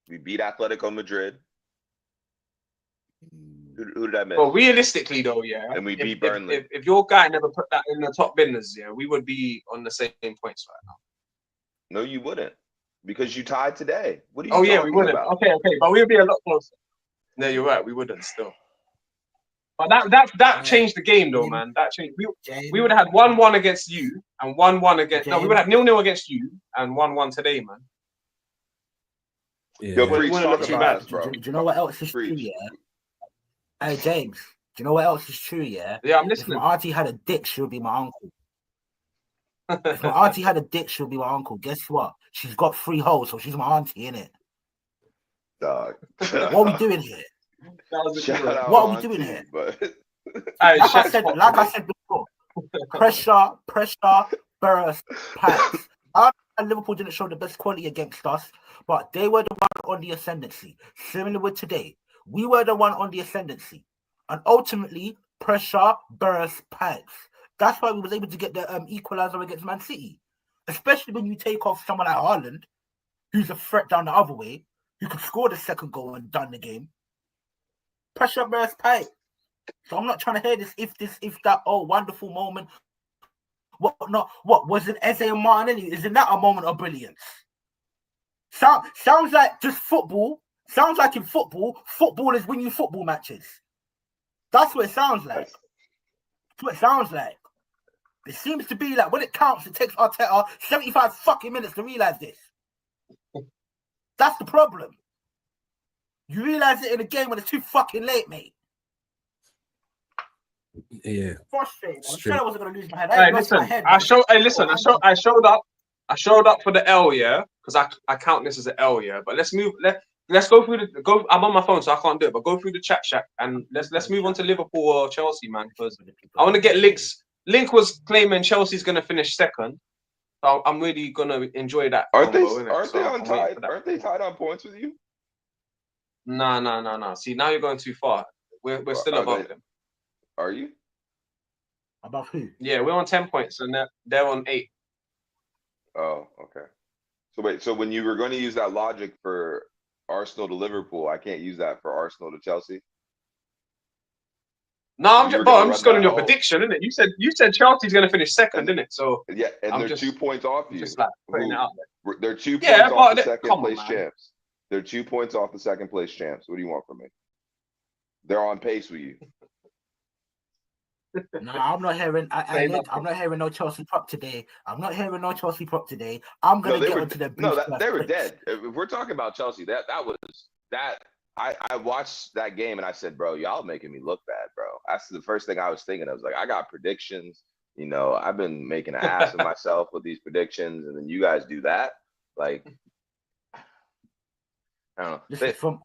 We beat Atletico Madrid. Who did I miss? Well, realistically though, yeah. And we beat Burnley. If your guy never put that in the top binners, yeah, we would be on the same points right now. No, you wouldn't, because you tied today. What are you Oh yeah, we talking wouldn't. about? Okay, but we'd be a lot closer. No, you're right. We wouldn't still. But that changed the game though, man. That changed. We would have had 1-1 against you and 1-1 against. No, we would have 0-0 against you and 1-1 today, man. Yeah. Yo, Well, Preach, it wouldn't talk look too about bad. us, bro. Do you know what else is true? Preach. Yeah. Hey James, do you know what else is true? Yeah. Yeah, I'm If listening. my auntie had a dick, she would be my uncle. If my auntie had a dick, she'll be my uncle. Guess what? She's got 3 holes, so she's my auntie, innit? Dog. What are we doing here? Shout out What are we auntie, doing here? But Hey, Like chef's I said before, pressure, burst, packs. And Liverpool didn't show the best quality against us, but they were the one on the ascendancy. Similar with today, we were the one on the ascendancy, and ultimately pressure, burst, packs. That's why we was able to get the equalizer against Man City, especially when you take off someone like Haaland, who's a threat down the other way, who could score the second goal and done the game. Pressure, burst, pipe. So I'm not trying to hear this, if that, oh, wonderful moment. What was it, Eze and Martinelli? Isn't that a moment of brilliance? Sounds like just football. Sounds like in football is winning football matches. That's what it sounds like. That's what it sounds like. It seems to be like when it counts, it takes Arteta 75 fucking minutes to realize this. That's the problem. You realize it in a game when it's too fucking late, mate. Yeah. Frustrating. I'm sure I wasn't gonna lose my head. Hey, listen. I showed up for the L, yeah, because I count this as an L, yeah. But let's move. Let's go through I'm on my phone, so I can't do it. But go through the chat shack and let's move on to Liverpool or Chelsea, man. Because I want to get links. Link was claiming Chelsea's gonna finish second, so I'm really gonna enjoy that. Aren't they tied? Aren't they tied on points with you? No. See, now you're going too far. We're still above them. Are you? Above who? Yeah, we're on 10 points and they're on 8. Oh, okay. So wait, so when you were going to use that logic for Arsenal to Liverpool, I can't use that for Arsenal to Chelsea? No, I'm just going on your prediction, isn't it? You said Chelsea's going to finish second, didn't it? So yeah, and they're 2 points off you. Just like putting it out there. They're 2 points off the second place on, champs. They're 2 points off the second place champs. What do you want from me? They're on pace with you. No, I'm not hearing. I'm not hearing no Chelsea prop today. I'm gonna get onto the. They were dead. If we're talking about Chelsea, that was that. I watched that game and I said, bro, y'all making me look bad, bro. That's the first thing I was thinking. I was like, I got predictions. You know, I've been making an ass of myself with these predictions, and then you guys do that. Like, I don't know. Listen,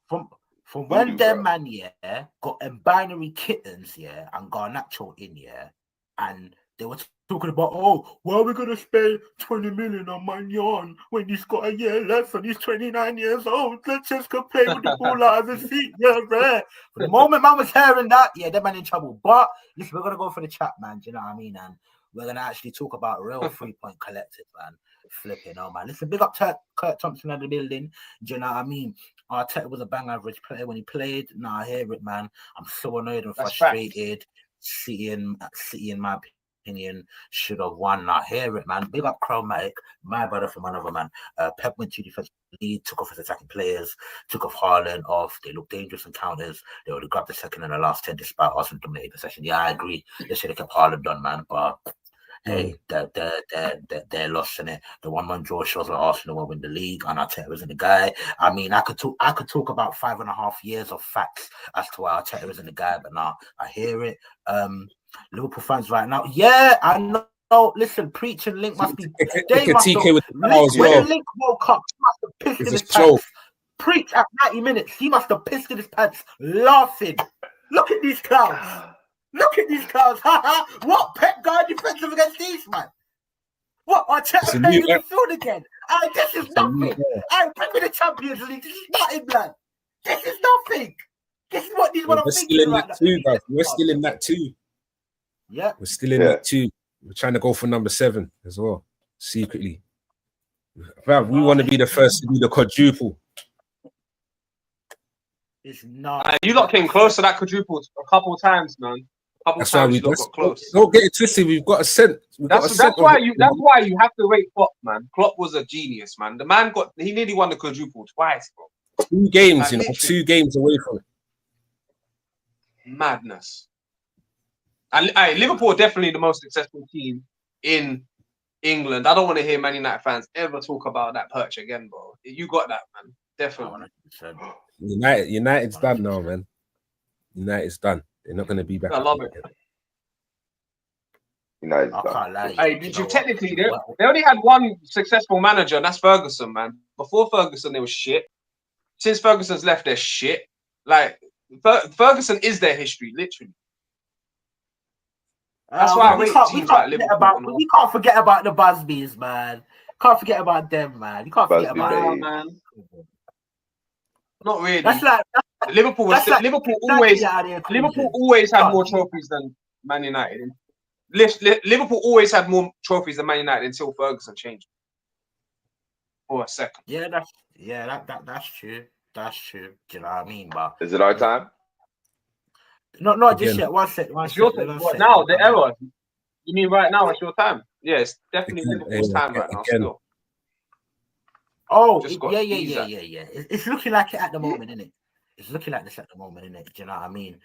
from when them man, yeah, got binary kittens, yeah, and Garnacho in, yeah, and they were talking about, oh, why are we gonna spend 20 million on Magnon when he's got a year left and he's 29 years old? Let's just go play with the ball out of his feet, yeah, right. For the moment man was hearing that, yeah, that man in trouble. But listen, we're gonna go for the chat, man. Do you know what I mean? And we're gonna actually talk about real 3-point collected, man. Flipping, oh man. Listen, big up Kurt Thompson in the building. Do you know what I mean? Arteta was a bang average player when he played. Nah, I hear it, man. I'm so annoyed and frustrated. City, in my opinion, should have won. I hear it, man. Big up Chromatic, my brother from another man. Pep went to defensive lead, took off his attacking players, took off Haaland off. They looked dangerous in counters. They would have grabbed the second in the last 10 despite Arsenal dominating possession. Yeah, I agree. They should have kept Haaland done, man. But hey, they're lost in it. The 1-1 draw shows that Arsenal will win the league, and Arteta isn't the guy. I mean, I could talk about 5.5 years of facts as to why Arteta isn't the guy, but now I hear it. Liverpool fans right now, yeah, I know. Listen, Preach and Link must be. They must have, TK with the Link, when Link woke up, he must have pissed in his pants. Preach at 90 minutes. He must have pissed in his pants, laughing. Look at these clowns. Look at these clowns. What Pep guard defensive against these, man? What? Arteta playing in the field again? This is nothing. Bring me the Champions League. This is nothing, man. This is nothing. This is what I'm thinking right now. We're still in that too. Yeah. We're still in that too. We're trying to go for number 7 as well, secretly. Bruv, we want to be the first to do the quadruple. It's not. You lot came close to that quadruple a couple of times, man. That's why we got close. Don't get it twisted. We've got a cent. That's why you have to rate Klopp, man. Klopp was a genius, man. The man he nearly won the quadruple twice, bro. 2 games, like, 2 games away from it. Madness. And Liverpool are definitely the most successful team in England. I don't want to hear Man United fans ever talk about that perch again, bro. You got that, man. Definitely. United's done now, man. United's done. They're not going to be back. I love it. United's done. Did you technically? They only had one successful manager, and that's Ferguson, man. Before Ferguson, they were shit. Since Ferguson's left, they're shit. Like Ferguson is their history, literally. That's why we can't forget about the Busbys, man. Can't forget about them, man. You can't forget about them, man. Not really. That's like Liverpool. Liverpool always had more trophies than Man United. Liverpool always had more trophies than Man United until Ferguson changed. For a second. Yeah, that's true. That's true. Do you know what I mean? But is it our time? Not just yet. One sec. Now the era. You mean right now? It's your time. Yeah, it's definitely Liverpool's time right now. Still. Oh, yeah. It's looking like it at the moment, isn't it? It's looking like this at the moment, isn't it? Do you know what I mean?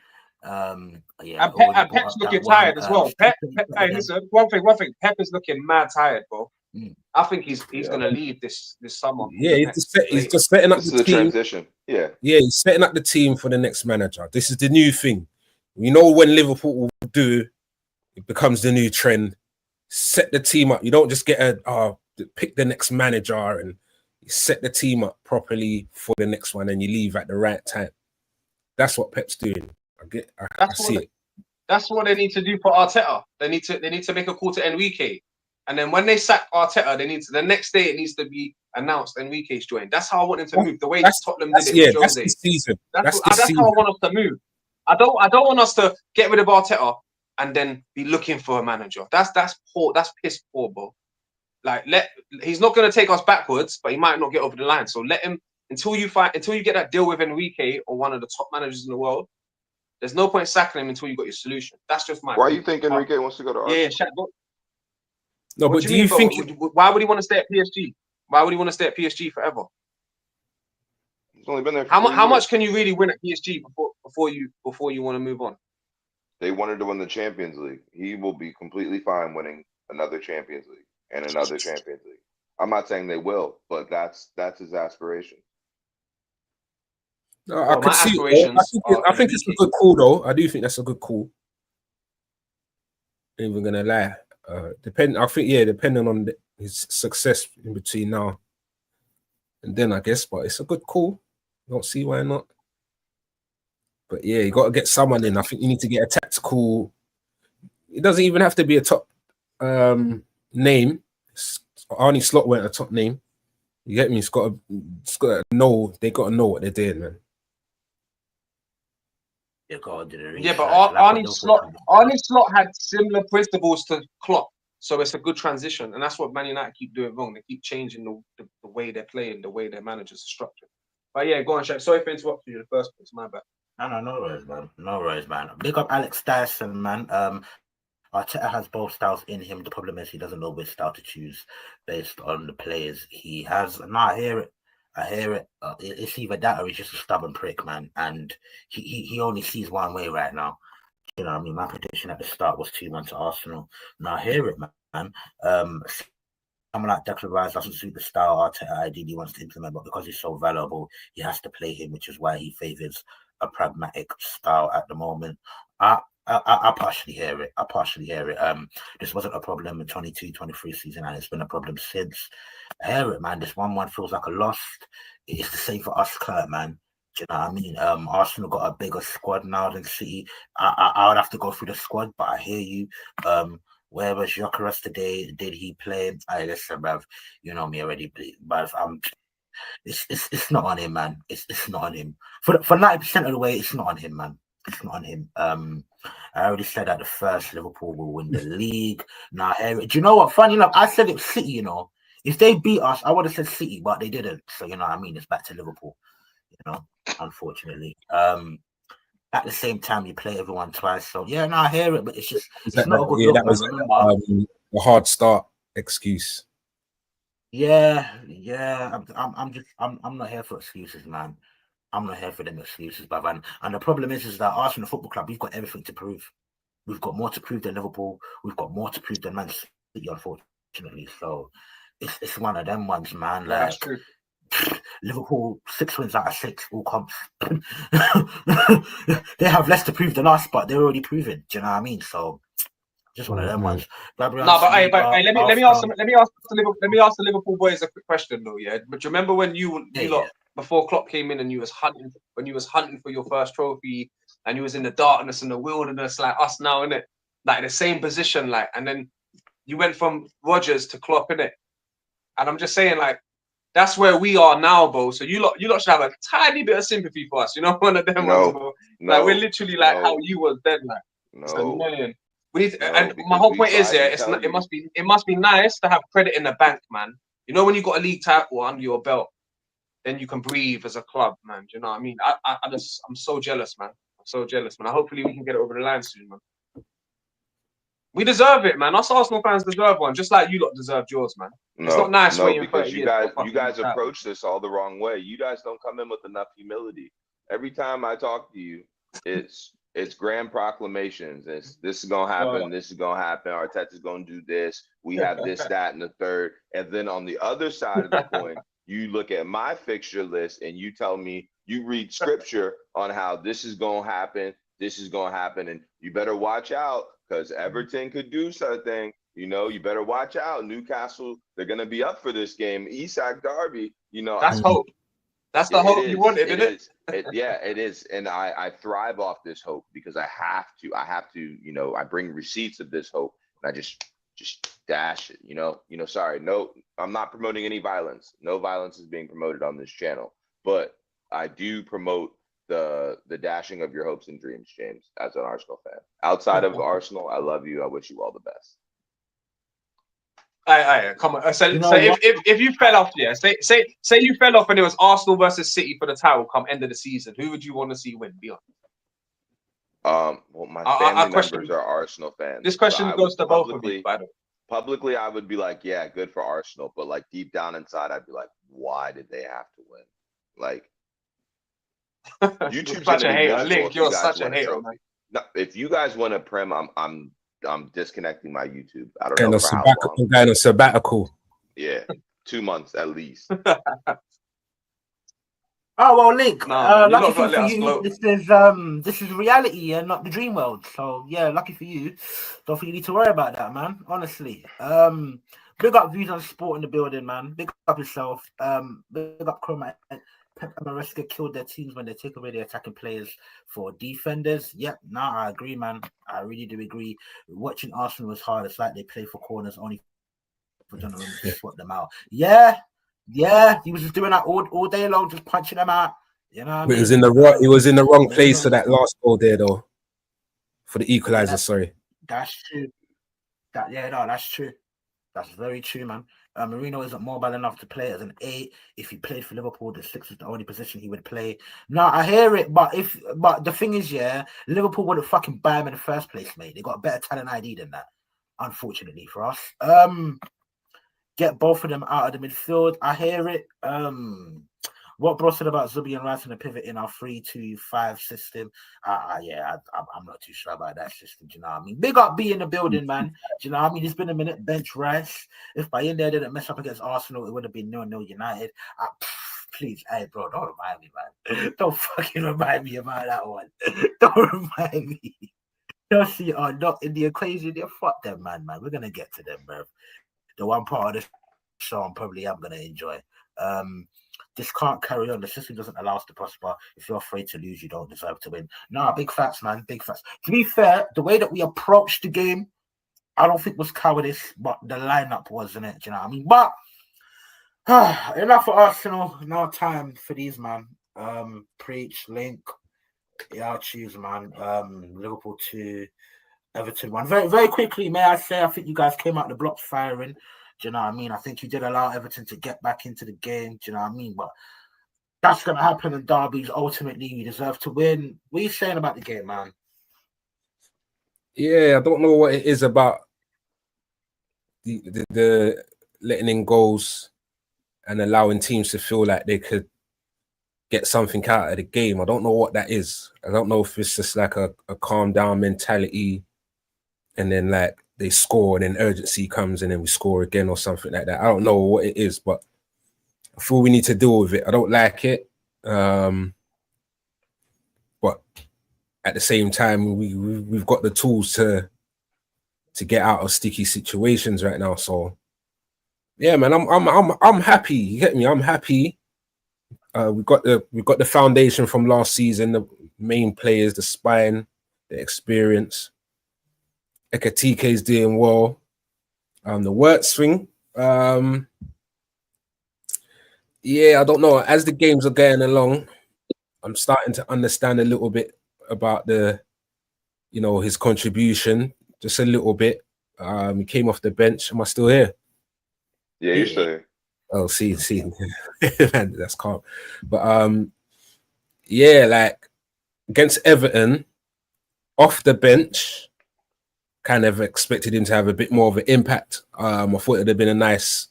Yeah. And Pep's looking tired as well. Pep, hey, listen, one thing. Pep is looking mad tired, bro. I think he's gonna leave this summer. Yeah, he's just setting up the team. Transition. Yeah, he's setting up the team for the next manager. This is the new thing. We know when Liverpool will do, it becomes the new trend. Set the team up. You don't just get pick the next manager and you set the team up properly for the next one and you leave at the right time. That's what Pep's doing. I see it. That's what they need to do for Arteta. They need to make a call to Enrique. And then when they sack Arteta, the next day it needs to be announced Enrique's joined. That's how I want him to move. The way Tottenham did it with Jose. That's the season. That's how I want us to move. I don't want us to get rid of Arteta and then be looking for a manager. That's poor. That's piss poor, bro. Like he's not going to take us backwards, but he might not get over the line. So let him until you get that deal with Enrique or one of the top managers in the world. There's no point sacking him until you got your solution. That's just my. Why do you think Enrique wants to go to Arsenal? Yeah. No, but do you think? Why would he want to stay at PSG? Why would he want to stay at PSG forever? He's only been there. How much can you really win at PSG before you want to move on? They wanted to win the Champions League. He will be completely fine winning another Champions League and another Champions League. I'm not saying they will, but that's his aspiration. No, I could see. I think it's a good call, though. I do think that's a good call. Ain't even gonna lie. Depending on his success in between now and then, I guess. But it's a good call. Don't see why not. But yeah, you got to get someone in. I think you need to get a tactical. It doesn't even have to be a top name. Arne Slot weren't a top name. You get me? It's got to know. They got to know what they're doing, man. Yeah, but Arne Slot had similar principles to Klopp, so it's a good transition, and that's what Man United keep doing wrong. They keep changing the way they're playing, the way their managers are structured. But yeah, go on, Shaq. Sorry for interrupting you in the first place. My bad. No worries, man. No worries, man. Big up Alex Dyson, man. Arteta has both styles in him. The problem is he doesn't know which style to choose based on the players he has. And I hear it. It's either that or he's just a stubborn prick, man. And he only sees one way right now. You know what I mean? My prediction at the start was 2-1 to Arsenal. Now I hear it, man. Someone like Declan Rice doesn't suit the style Arteta ideally wants to implement, but because he's so valuable, he has to play him, which is why he favors a pragmatic style at the moment. I partially hear it. This wasn't a problem in 22-23 season, and it's been a problem since. I hear it, man. This 1-1 feels like a loss. It's the same for us, Kurt, man. Do you know what I mean? Arsenal got a bigger squad now than City. I would have to go through the squad, but I hear you. Where was Gyökeres today? Did he play? I listen, bruv. You know me already, but it's not on him, man. It's not on him. For 90% of the way, it's not on him, man. It's not on him. I already said that the first Liverpool will win the league. Now, do you know what? Funny enough, I said it was City. You know, if they beat us, I would have said City, but they didn't. So you know, what I mean, it's back to Liverpool. You know, unfortunately. At the same time, you play everyone twice. So yeah, no, I hear it, but it's just it's not a good look. That was a hard start excuse. Yeah. I'm not here for excuses, man. I'm not here for them excuses, but and the problem is that Arsenal Football Club, we've got everything to prove. We've got more to prove than Liverpool. We've got more to prove than Man City, unfortunately. So it's one of them ones, man. Like, that's true. Liverpool 6 wins out of 6 all comps. They have less to prove than us, but they're already proven. Do you know what I mean? So just one of them ones. Let me ask the Liverpool boys a quick question though. Yeah, but do you remember when you lot before Klopp came in and you was hunting for your first trophy and you was in the darkness and the wilderness like us now, innit? Like in the same position, like, and then you went from Rodgers to Klopp, innit? And I'm just saying, like, that's where we are now, bro. So you lot should have a tiny bit of sympathy for us. You know, one of them ones, bro. Like we're literally like how you was then, like. It's annoying. We need to, and my whole point is, yeah, it must be nice to have credit in the bank, man. You know, when you got a league title under your belt, then you can breathe as a club, man. Do you know what I mean? I'm so jealous, man. I'm so jealous, man. Hopefully we can get it over the line soon, man. We deserve it, man. Us Arsenal fans deserve one, just like you lot deserved yours, man. It's not nice waiting because you guys approach this all the wrong way. You guys don't come in with enough humility. Every time I talk to you, it's grand proclamations. This is gonna happen. This is gonna happen. Arteta's gonna do this. We have this, that, and the third. And then on the other side of the coin, you look at my fixture list and you tell me you read scripture on how this is gonna happen. This is gonna happen, and you better watch out because Everton could do something. You know, you better watch out. Newcastle, they're gonna be up for this game. Isak Derby. You know, that's hope. That's the hope you wanted, isn't it? Yeah, it is. And I thrive off this hope because I have to, you know, I bring receipts of this hope and I just dash it, you know, sorry, no, I'm not promoting any violence. No violence is being promoted on this channel, but I do promote the dashing of your hopes and dreams, James, as an Arsenal fan. Outside of Arsenal, I love you. I wish you all the best. Come on. So if you fell off, yeah, say you fell off and it was Arsenal versus City for the title come end of the season, who would you want to see win? Be honest. Well, my family members are Arsenal fans. This question goes to both of you, by the way. Publicly, I would be like, yeah, good for Arsenal, but like deep down inside, I'd be like, why did they have to win? Like, YouTube's such a hater. Link, you're such a hater, man. No, if you guys win a Prem, I'm disconnecting my YouTube. I don't know for how long. I'm going on sabbatical. Yeah, 2 months at least. Oh well, Link. Lucky for you, this is reality and not the dream world. So yeah, lucky for you. Don't think you need to worry about that, man. Honestly. Big up Views on Sport in the building, man. Big up yourself. Big up Chroma. Pep and Maresca killed their teams when they take away the attacking players for defenders. Yep, I agree, man. I really do agree. Watching Arsenal was hard. It's like they play for corners only for Jonathan to swap them out. Yeah, he was just doing that all day long, just punching them out. You know, he was in the wrong place for that last goal there, though. For the equalizer, sorry. That's true. That's true. That's very true, man. Mourinho isn't mobile enough to play as an 8. If he played for Liverpool, the 6 is the only position he would play. No, I hear it, but the thing is, yeah, Liverpool wouldn't fucking buy him in the first place, mate. They got a better talent ID than that, unfortunately for us. Get both of them out of the midfield. I hear it. What bro said about Zubi and Rice and the pivot in our 3-2-5 system. I'm not too sure about that system. Do you know what I mean? Big up B in the building, man. Do you know what I mean? It's been a minute. Bench Rice. If by in there didn't mess up against Arsenal, it would have been 0-0 United. Please, hey bro, don't remind me, man. Don't fucking remind me about that one. Don't remind me. Chelsea are not in the equation. Yeah, fuck them, man. We're gonna get to them, bro. The one part of the show I'm probably am gonna enjoy. This can't carry on. The system doesn't allow us to prosper. If you're afraid to lose, you don't deserve to win. Nah, big facts, man. Big facts. To be fair, the way that we approached the game, I don't think was cowardice, but the lineup wasn't it. Do you know what I mean? But enough for Arsenal. Now time for these, man. Preach, Link. Yeah, I'll choose, man. Liverpool 2, Everton 1. Very, very quickly, may I say, I think you guys came out the blocks firing. Do you know what I mean? I think you did allow Everton to get back into the game. Do you know what I mean? But that's going to happen in derbies. Ultimately, you deserve to win. What are you saying about the game, man? Yeah, I don't know what it is about the letting in goals and allowing teams to feel like they could get something out of the game. I don't know what that is. I don't know if it's just like a calm down mentality and then like they score and then urgency comes and then we score again or something like that. I don't know what it is, but I feel we need to deal with it. I don't like it. But at the same time, we've got the tools to get out of sticky situations right now. So yeah, man, I'm happy. You get me? I'm happy. We've got the foundation from last season, the main players, the spine, the experience. Ekatike is doing well. The Wirtz thing. Yeah, I don't know. As the games are going along, I'm starting to understand a little bit about his contribution, just a little bit. He came off the bench. Am I still here? Yeah, you're still here. Oh, see, man, that's calm. But yeah, like against Everton, off the bench, kind of expected him to have a bit more of an impact. I thought it'd have been a nice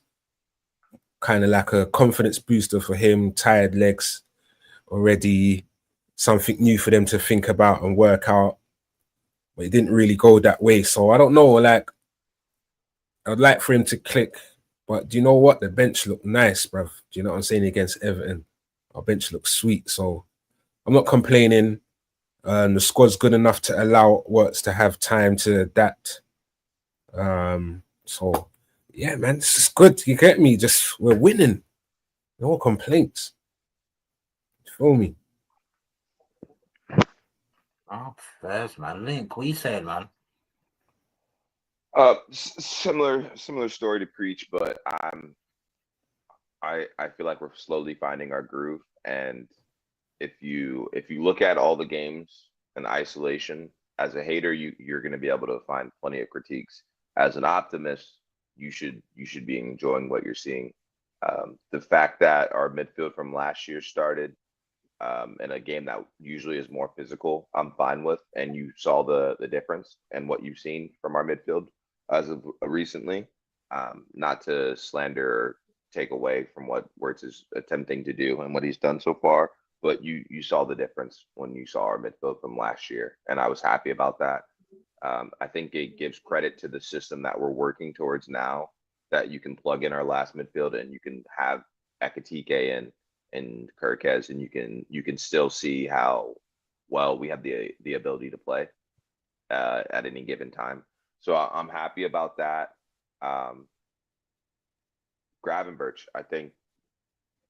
kind of like a confidence booster for him. Tired legs already, something new for them to think about and work out. But it didn't really go that way. So I don't know. Like, I'd like for him to click. But do you know what? The bench looked nice, bruv. Do you know what I'm saying? Against Everton, our bench looks sweet. So I'm not complaining. The squad's good enough to allow Wirtz to have time to adapt. So yeah, man, this is good. You get me? Just we're winning. No complaints. You feel me? Oh, first, man. Link, what you saying, man? Similar story to Preach, but I feel like we're slowly finding our groove. And if you look at all the games in isolation, as a hater, you're going to be able to find plenty of critiques. As an optimist, you should be enjoying what you're seeing. The fact that our midfield from last year started in a game that usually is more physical, I'm fine with. And you saw the difference and what you've seen from our midfield as of recently. Not to slander or take away from what Wirtz is attempting to do and what he's done so far, but you saw the difference when you saw our midfield from last year, and I was happy about that. I think it gives credit to the system that we're working towards now, that you can plug in our last midfield and you can have Ekatike and Kirkez, and you can still see how well we have the ability to play at any given time. So I'm happy about that. Gravenberch, I think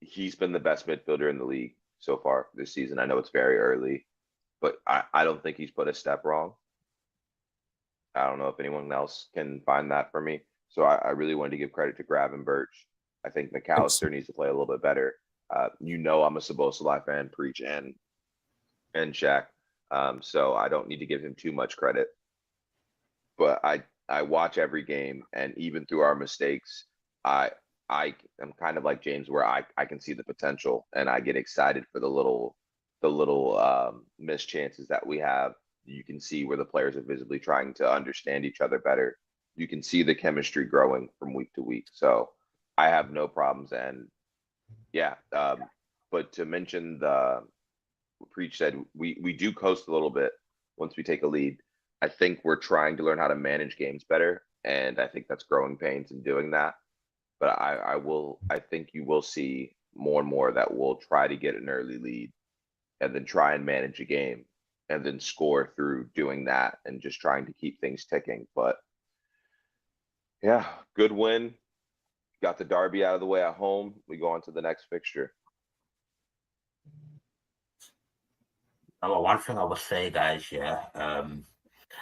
he's been the best midfielder in the league so far this season. I know it's very early, but I don't think he's put a step wrong. I don't know if anyone else can find that for me. So I really wanted to give credit to Gravenberch. I think McAllister needs to play a little bit better. I'm a Szoboszlai fan, Preach and Shaq. So I don't need to give him too much credit. But I watch every game, and even through our mistakes, I am kind of like James, where I can see the potential and I get excited for the little missed chances that we have. You can see where the players are visibly trying to understand each other better. You can see the chemistry growing from week to week. So I have no problems. And yeah, but to mention the Preach said, we do coast a little bit once we take a lead. I think we're trying to learn how to manage games better, and I think that's growing pains in doing that. But I think you will see more and more that we'll try to get an early lead and then try and manage a game and then score through doing that and just trying to keep things ticking. But yeah, good win. Got the derby out of the way at home. We go on to the next fixture. Well, one thing I would say, guys,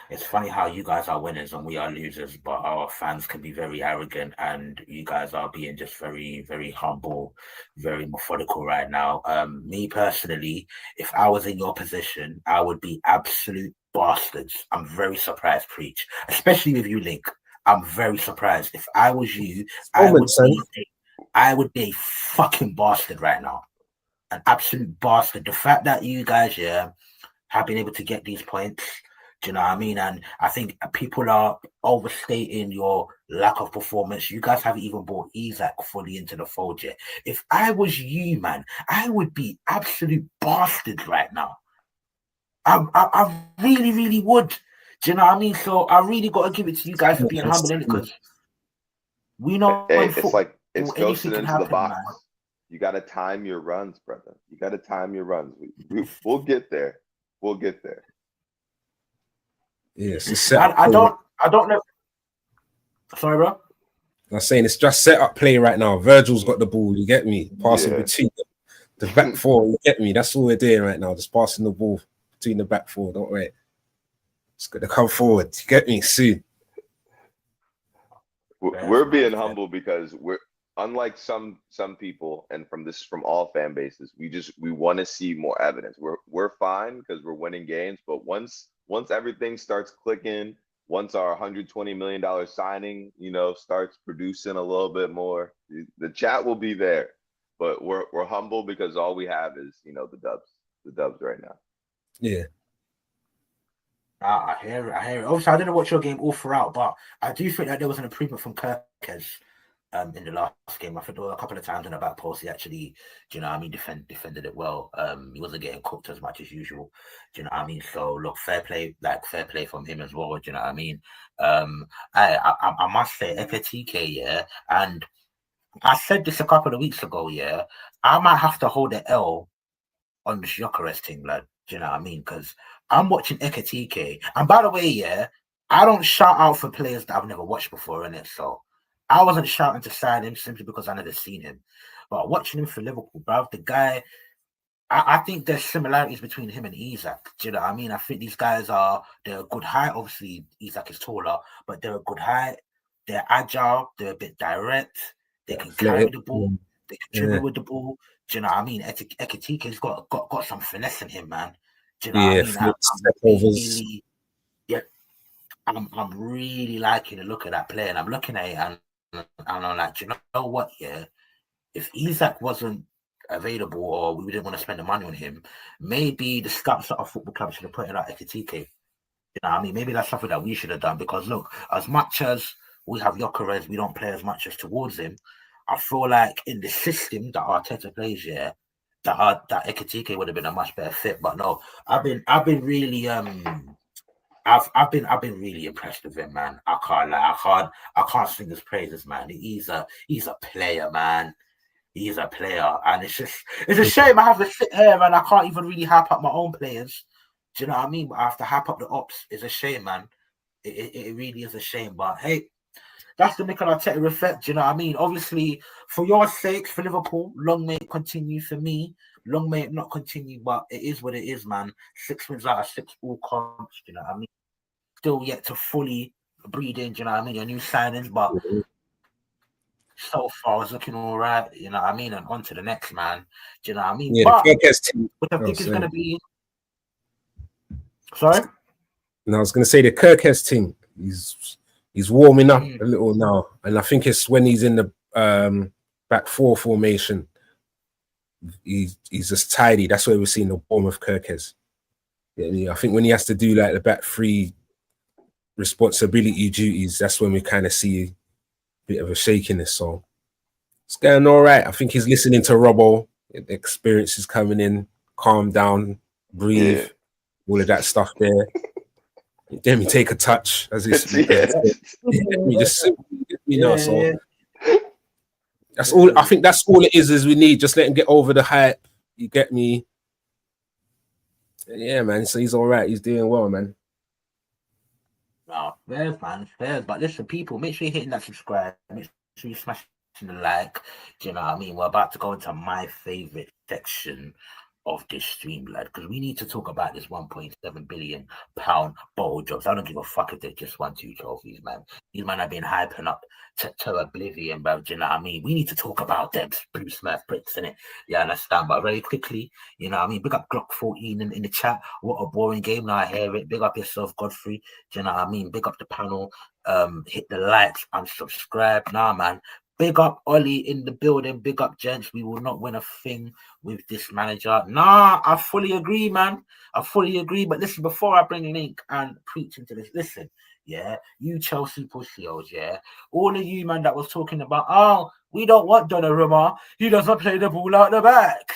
it's funny how you guys are winners and we are losers, but our fans can be very arrogant, and you guys are being just very, very humble, very methodical right now. Me personally, if I was in your position, I would be absolute bastards. I'm very surprised, Preach, especially with you, Link. I'm very surprised. If I was you, I would be a fucking bastard right now. An absolute bastard. The fact that you guys, have been able to get these points, do you know what I mean? And I think people are overstating your lack of performance. You guys haven't even brought Isak fully into the fold yet. If I was you, man, I would be absolute bastards right now. I really, really would. Do you know what I mean? So I really got to give it to you guys for being humble, because we know it's like it's ghosting into the box. Man. You got to time your runs, brother. You got to time your runs. We'll get there. We'll get there. Yes, I don't know. Sorry, bro. I'm saying it's just set up play right now. Virgil's got the ball. You get me? Passing between the back four. You get me? That's all we're doing right now. Just passing the ball between the back four. Don't wait. It's going to come forward. You get me? Soon. We're being humble because we're unlike some people, and from all fan bases. We want to see more evidence. We're fine because we're winning games, but once everything starts clicking, once our $120 million signing, starts producing a little bit more, the chat will be there. But we're humble because all we have is the dubs right now. Yeah. I hear it. Obviously, I didn't watch your game all throughout, but I do think that there was an improvement from Kerkez in the last game. I think there were a couple of times in the back post he actually, do you know what I mean, defended it well. He wasn't getting cooked as much as usual. Do you know what I mean? So look, fair play from him as well. Do you know what I mean? I must say, Ekitike, and I said this a couple of weeks ago, I might have to hold the L on the Gyökeres thing, lad. Do you know what I mean? Because I'm watching Ekitike, and by the way, I don't shout out for players that I've never watched before, innit? So I wasn't shouting to sign him simply because I never seen him. But watching him for Liverpool, bruv, the guy, I think there's similarities between him and Isak. Do you know what I mean? I think these guys they're a good height. Obviously, Isak is taller, but they're a good height. They're agile. They're a bit direct. They can carry the ball. They can dribble with the ball. Do you know what I mean? Ekitike's got some finesse in him, man. Do you know what I mean? I'm really liking the look of that player, and I'm looking at it, and I'm like, do you know what? If Isak wasn't available, or we didn't want to spend the money on him, maybe the scouts at our football club should have put it out Ekitike. You know what I mean? Maybe that's something that we should have done, because look, as much as we have Gyökeres, we don't play as much as towards him. I feel like in the system that Arteta plays, that Ekitike would have been a much better fit. But no, I've been really I've been really impressed with him, man. I can't lie. I can't sing his praises, man. He's a player, man. He's a player, and it's a shame I have to sit here and I can't even really hype up my own players. Do you know what I mean? But I have to hype up the ops. It's a shame, man. It really is a shame. But hey, that's the Mikel Arteta effect. Do you know what I mean? Obviously, for your sakes, for Liverpool, long may it continue. For me, long may it not continue. But it is what it is, man. 6 wins out of 6 all comps. Do you know what I mean? Still yet to fully breed in. Do you know what I mean? Your new signings, but so far it's looking all right. You know what I mean? And on to the next, man. Do you know what I mean? Yeah, but the Kerkez team. what I think is going to be. Sorry? No, I was going to say the Kerkez team. He's warming up a little now, and I think it's when he's in the back four formation. He's just tidy. That's where we're seeing the form of Kerkez. Yeah, I think when he has to do like the back three responsibility duties, that's when we kind of see a bit of a shakiness. So it's going all right. I think he's listening to Robbo. The experience is coming in. Calm down, breathe, all of that stuff there. Let me take a touch as it's me just know. So that's all. I think that's all it is we need. Just let him get over the hype. You get me? Yeah, man. So he's all right. He's doing well, man. No, fairs, man, fairs. But listen, people, make sure you're hitting that subscribe. Make sure you smash the like. Do you know what I mean? We're about to go into my favorite section of this stream, lad, because we need to talk about this 1.7 billion pound bowl jobs. I don't give a fuck if they just won 2 trophies, man. These men have been hyping up to oblivion, bro. Do you know what I mean? We need to talk about them Blue Smurf bricks, innit? You understand? But very quickly, you know what I mean? Big up Glock 14 in the chat. What a boring game. Now I hear it. Big up yourself, Godfrey. Do you know what I mean? Big up the panel. Hit the likes and subscribe. Nah, man. Big up Ollie in the building. Big up, gents. We will not win a thing with this manager. Nah, I fully agree, man. I fully agree. But listen, before I bring Link and preach into this, listen, yeah, you Chelsea pussyos, yeah, all of you, man, that was talking about, oh, we don't want Donnarumma. He doesn't play the ball out the back.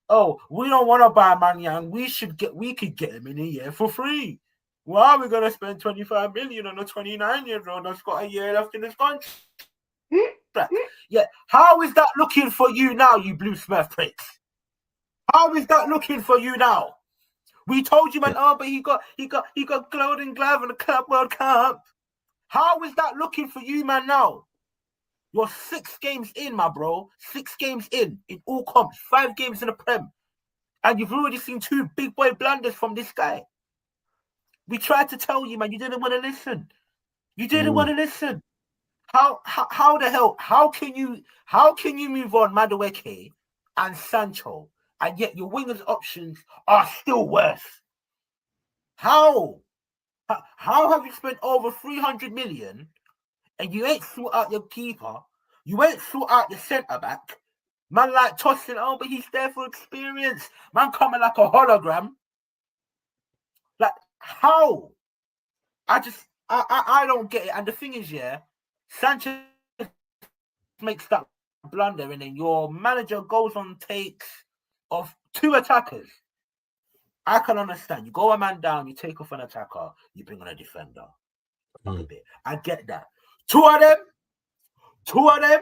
Oh, we don't want to buy Man Young. We could get him in a year for free. Why are we gonna spend 25 million on a 29-year-old that's got a year left in his contract? Yeah, how is that looking for you now, you Blue Smurf pricks? How is that looking for you now? We told you, man. Oh, but he got Golden Glove in the Club World Cup. How is that looking for you, man? Now you're 6 games in, my bro. 6 games in all comps, 5 games in the Prem, and you've already seen 2 big boy blunders from this guy. We tried to tell you, man. You didn't want to listen. You didn't want to listen. How the hell? How can you move on Madueke and Sancho, and yet your wingers options are still worse? How have you spent over 300 million and you ain't sort out your keeper? You ain't sort out your centre back. Man, like tossing, oh, but he's there for experience. Man, coming like a hologram. Like how? I don't get it. And the thing is, yeah, Sanchez makes that blunder, and then your manager goes on takes of 2 attackers. I can understand. You go a man down, you take off an attacker, you bring on a defender. I get that. 2 of them,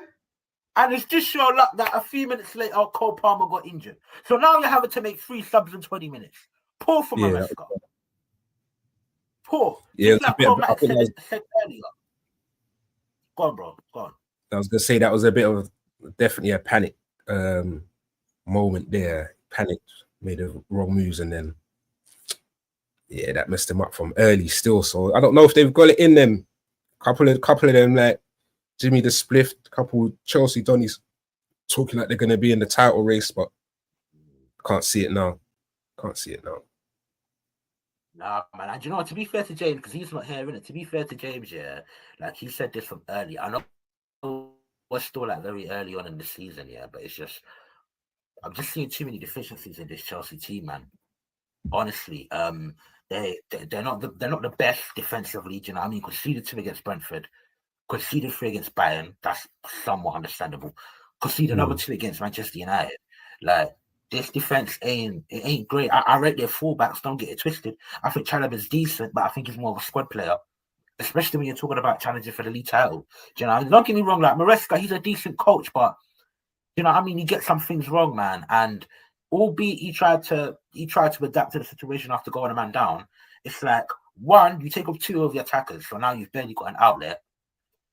and it's just your luck that a few minutes later, Cole Palmer got injured. So now you're having to make 3 subs in 20 minutes. Poor for Maresca. Poor. Yeah, Just like Cormac said earlier. Go on, bro. Go on. I was gonna say that was a bit of definitely a panic moment there. Panicked, made the wrong moves, and then yeah, that messed them up from early still. So I don't know if they've got it in them. Couple of them, like Jimmy the Spliff, couple Chelsea Donnies talking like they're gonna be in the title race, but can't see it now. Nah, man. And you know what? To be fair to James, because he's not here, innit? To be fair to James, yeah, like he said this from early. I know we're still like very early on in the season, yeah, but it's just I'm just seeing too many deficiencies in this Chelsea team, man. Honestly, they're not the best defensively. You know, I mean, conceded 2 against Brentford, conceded 3 against Bayern. That's somewhat understandable. Conceded another 2 against Manchester United. Like this defense ain't great. I rate their fullbacks. Don't get it twisted. I think Chalobah's decent, but I think he's more of a squad player, especially when you're talking about challenging for the league title. Do you know, don't get me wrong. Like Maresca, he's a decent coach, but you know, I mean, he gets some things wrong, man. And albeit he tried to adapt to the situation after going a man down. It's like 1, you take off 2 of your attackers, so now you've barely got an outlet.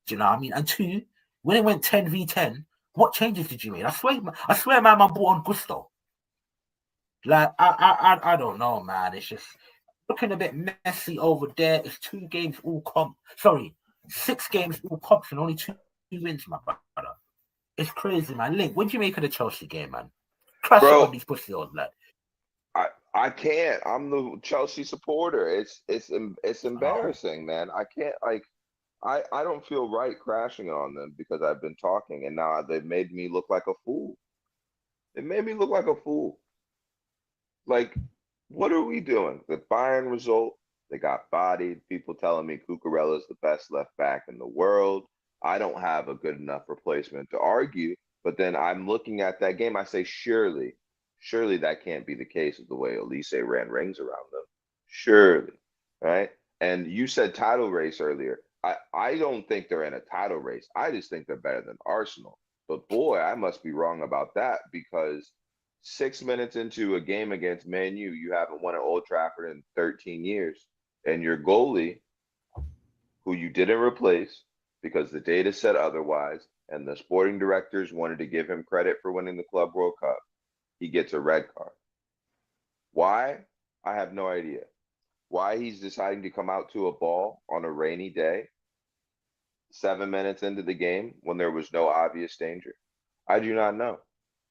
Do you know what I mean? And 2, when it went 10v10, what changes did you make? I swear, man bought on Gusto. Like I don't know, man. It's just looking a bit messy over there. It's 2 games all comp. Sorry, 6 games all comps and only 2 wins, my brother. It's crazy, man. Link, what do you make of the Chelsea game, man? Crash on these pussy old lad. I can't. I'm the Chelsea supporter. It's embarrassing, man. I can't I don't feel right crashing on them because I've been talking and now they've made me look like a fool. They made me look like a fool. Like, what are we doing? The Bayern result, they got bodied. People telling me Cucurella is the best left back in the world. I don't have a good enough replacement to argue, but then I'm looking at that game. I say, surely that can't be the case of the way Elise ran rings around them. Surely, right? And you said title race earlier. I don't think they're in a title race. I just think they're better than Arsenal. But boy, I must be wrong about that because 6 minutes into a game against Man U, you haven't won at Old Trafford in 13 years. And your goalie, who you didn't replace because the data said otherwise, and the sporting directors wanted to give him credit for winning the Club World Cup, he gets a red card. Why? I have no idea. Why he's deciding to come out to a ball on a rainy day, 7 minutes into the game when there was no obvious danger, I do not know.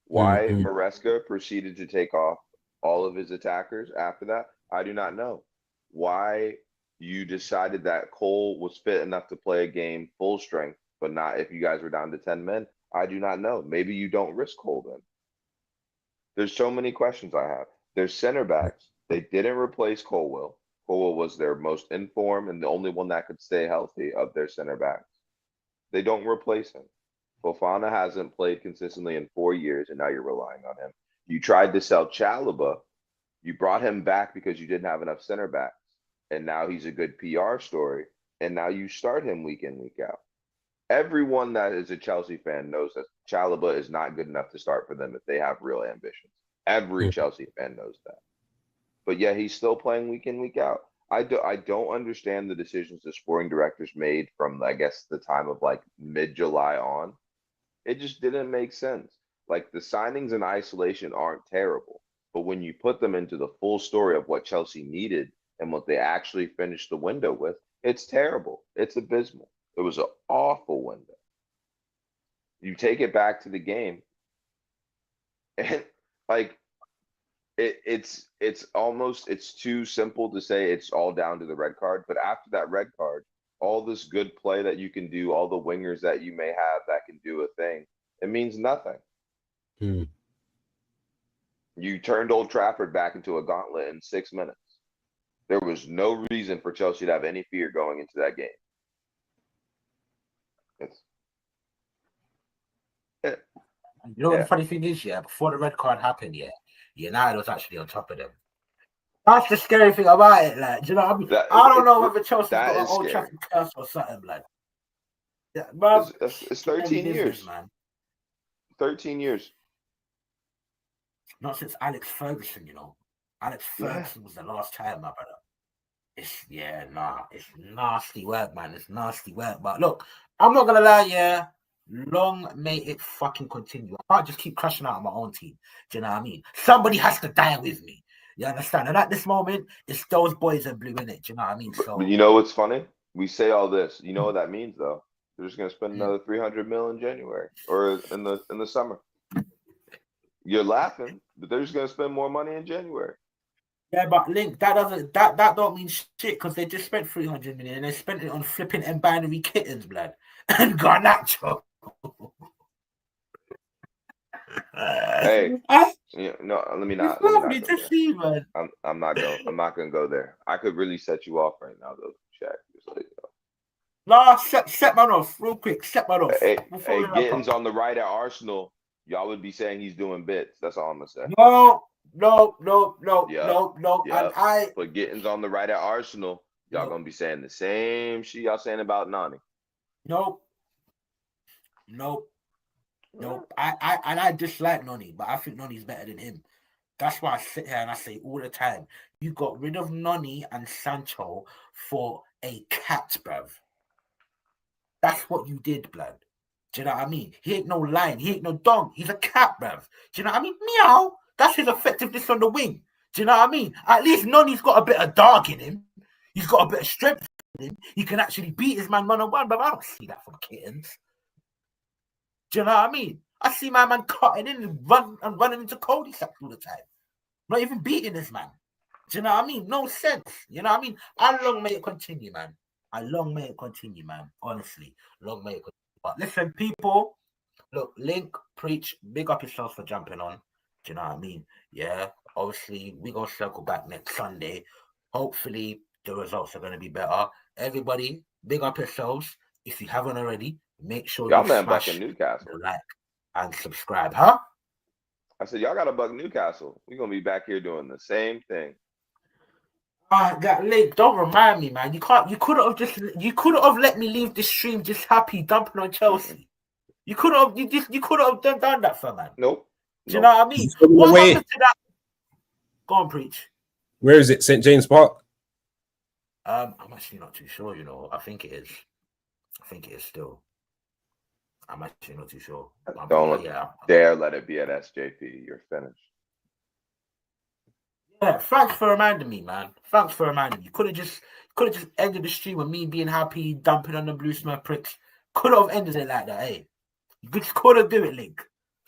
Why Maresca proceeded to take off all of his attackers after that, I do not know. Why you decided that Cole was fit enough to play a game full strength, but not if you guys were down to 10 men, I do not know. Maybe you don't risk Cole then. There's so many questions I have. Their center backs, they didn't replace Colwell. Colwell was their most informed and the only one that could stay healthy of their center backs. They don't replace him. Fofana hasn't played consistently in 4 years, and now you're relying on him. You tried to sell Chalobah. You brought him back because you didn't have enough center backs, and now he's a good PR story, and now you start him week in, week out. Everyone that is a Chelsea fan knows that Chalobah is not good enough to start for them if they have real ambitions. Every Chelsea fan knows that. But yeah, he's still playing week in, week out. I don't understand the decisions the sporting directors made from, I guess, the time of like mid-July on. It just didn't make sense. Like, the signings in isolation aren't terrible, but when you put them into the full story of what Chelsea needed and what they actually finished the window with, it's terrible. It's abysmal. It was an awful window. You take it back to the game, and like it's almost, it's too simple to say it's all down to the red card. But after that red card, all this good play that you can do, all the wingers that you may have that can do a thing, it means nothing. You turned Old Trafford back into a gauntlet in 6 minutes. There was no reason for Chelsea to have any fear going into that game. You know what the funny thing is, yeah? Before the red card happened, yeah, United was actually on top of them. That's the scary thing about it, like, do you know what I mean? I don't know whether Chelsea's got an Old Trafford curse or something, like. Yeah, bro, it's 13 years, man. 13 years. Not since Alex Ferguson, you know. Alex Ferguson was the last time, my brother. It's nasty work, man. It's nasty work. But look, I'm not gonna lie, yeah. Long may it fucking continue. I can't just keep crashing out on my own team. Do you know what I mean? Somebody has to die with me. You understand? And at this moment, it's those boys in blue, innit? Do you know what I mean? So, but you know what's funny? We say all this. You know what that means, though? They're just gonna spend another 300 mil in January or in the summer. You're laughing, but they're just gonna spend more money in January. Yeah, but Link, that don't mean shit, because they just spent 300 million and they spent it on flipping and binary kittens, blood, and Garnacho. Hey, no, let me not. See, man. I'm not gonna go there. I could really set you off right now, though, Shaq. Just let you know. No, set man off real quick. Set man off. Hey, Gittins on the right at Arsenal. Y'all would be saying he's doing bits. That's all I'm gonna say. No. Yep. And but Gittins on the right at Arsenal, y'all gonna be saying the same shit y'all saying about Nani. Nope. I dislike Nani, but I think Nani's better than him. That's why I sit here and I say all the time, you got rid of Nani and Sancho for a cat, bruv. That's what you did, blood. Do you know what I mean? He ain't no lion. He ain't no dog. He's a cat, bruv. Do you know what I mean? Meow. That's his effectiveness on the wing. Do you know what I mean? At least Nani's got a bit of dog in him. He's got a bit of strength in him. He can actually beat his man one-on-one, but I don't see that from Kittens. Do you know what I mean? I see my man cutting in and running into Cody sacks all the time. Not even beating this man. Do you know what I mean? No sense. You know what I mean? How long may it continue, man? Honestly, long may it continue. But listen, people, look, Link, Preach, big up yourselves for jumping on. Do you know what I mean? Yeah, obviously, we're going to circle back next Sunday. Hopefully, the results are going to be better. Everybody, big up yourselves. If you haven't already, make sure y'all you man smash bucking Newcastle, the like and subscribe, huh? I said, y'all got to buck Newcastle. We're going to be back here doing the same thing. That Link, don't remind me, man. You could have let me leave this stream just happy dumping on Chelsea. You could have done that for man. Nope. Do you know what I mean? It's going What away. happened to that? Go on, preach. Where is it? St. James Park? I'm actually not too sure, you know. I think it is. I think it is still. I'm actually not too sure. Don't dare let it be at SJP. You're finished. Yeah, thanks for reminding me, man. Thanks for reminding me. You could have just ended the stream with me being happy, dumping on the Blue Smurf pricks. Could have ended it like that, hey. You just couldn't do it, Link.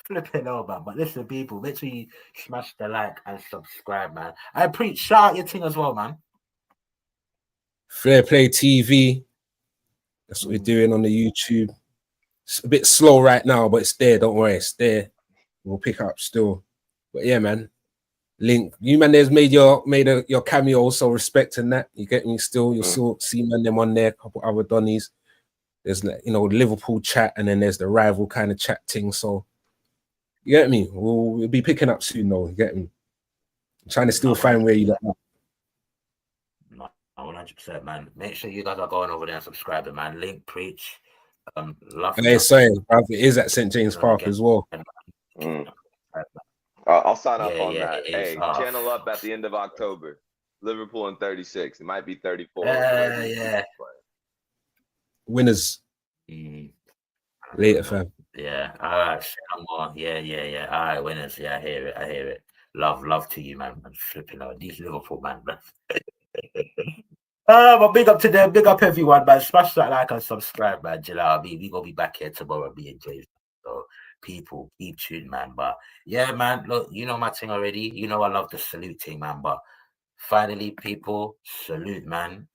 Flipping over. But listen, people, make sure you smash the like and subscribe, man. I preach, shout out your thing as well, man. Fair Play TV. That's what we're doing on the YouTube. It's a bit slow right now, but it's there. Don't worry, it's there. We'll pick up still. But yeah, man. Link, you man, there's made your cameo, so respecting that. You get me still. You'll still see man them on there, a couple other Donnies. There's Liverpool chat, and then there's the rival kind of chat thing. So you get me? We'll be picking up soon though. You get me? I'm trying to still find where you are. 100%, man. Make sure you guys are going over there and subscribing, man. Link, preach. Love. Hey, sorry, bruv, it is at St. James Park as well. I'll sign up on that. It Hey, is. channel up at the end of October. Liverpool in 36. It might be 34. Yeah. Winners. Later, fam. Yeah. All right. Yeah. All right, winners. Yeah, I hear it. Love to you, man. I'm flipping out these Liverpool man. But big up to them, big up everyone, man. Smash that like and subscribe, man. You know what I mean? We gonna be back here tomorrow, me and James. So people, keep tuned, man. But yeah, man, look, you know my thing already. You know I love the salute thing, man. But finally, people, salute, man.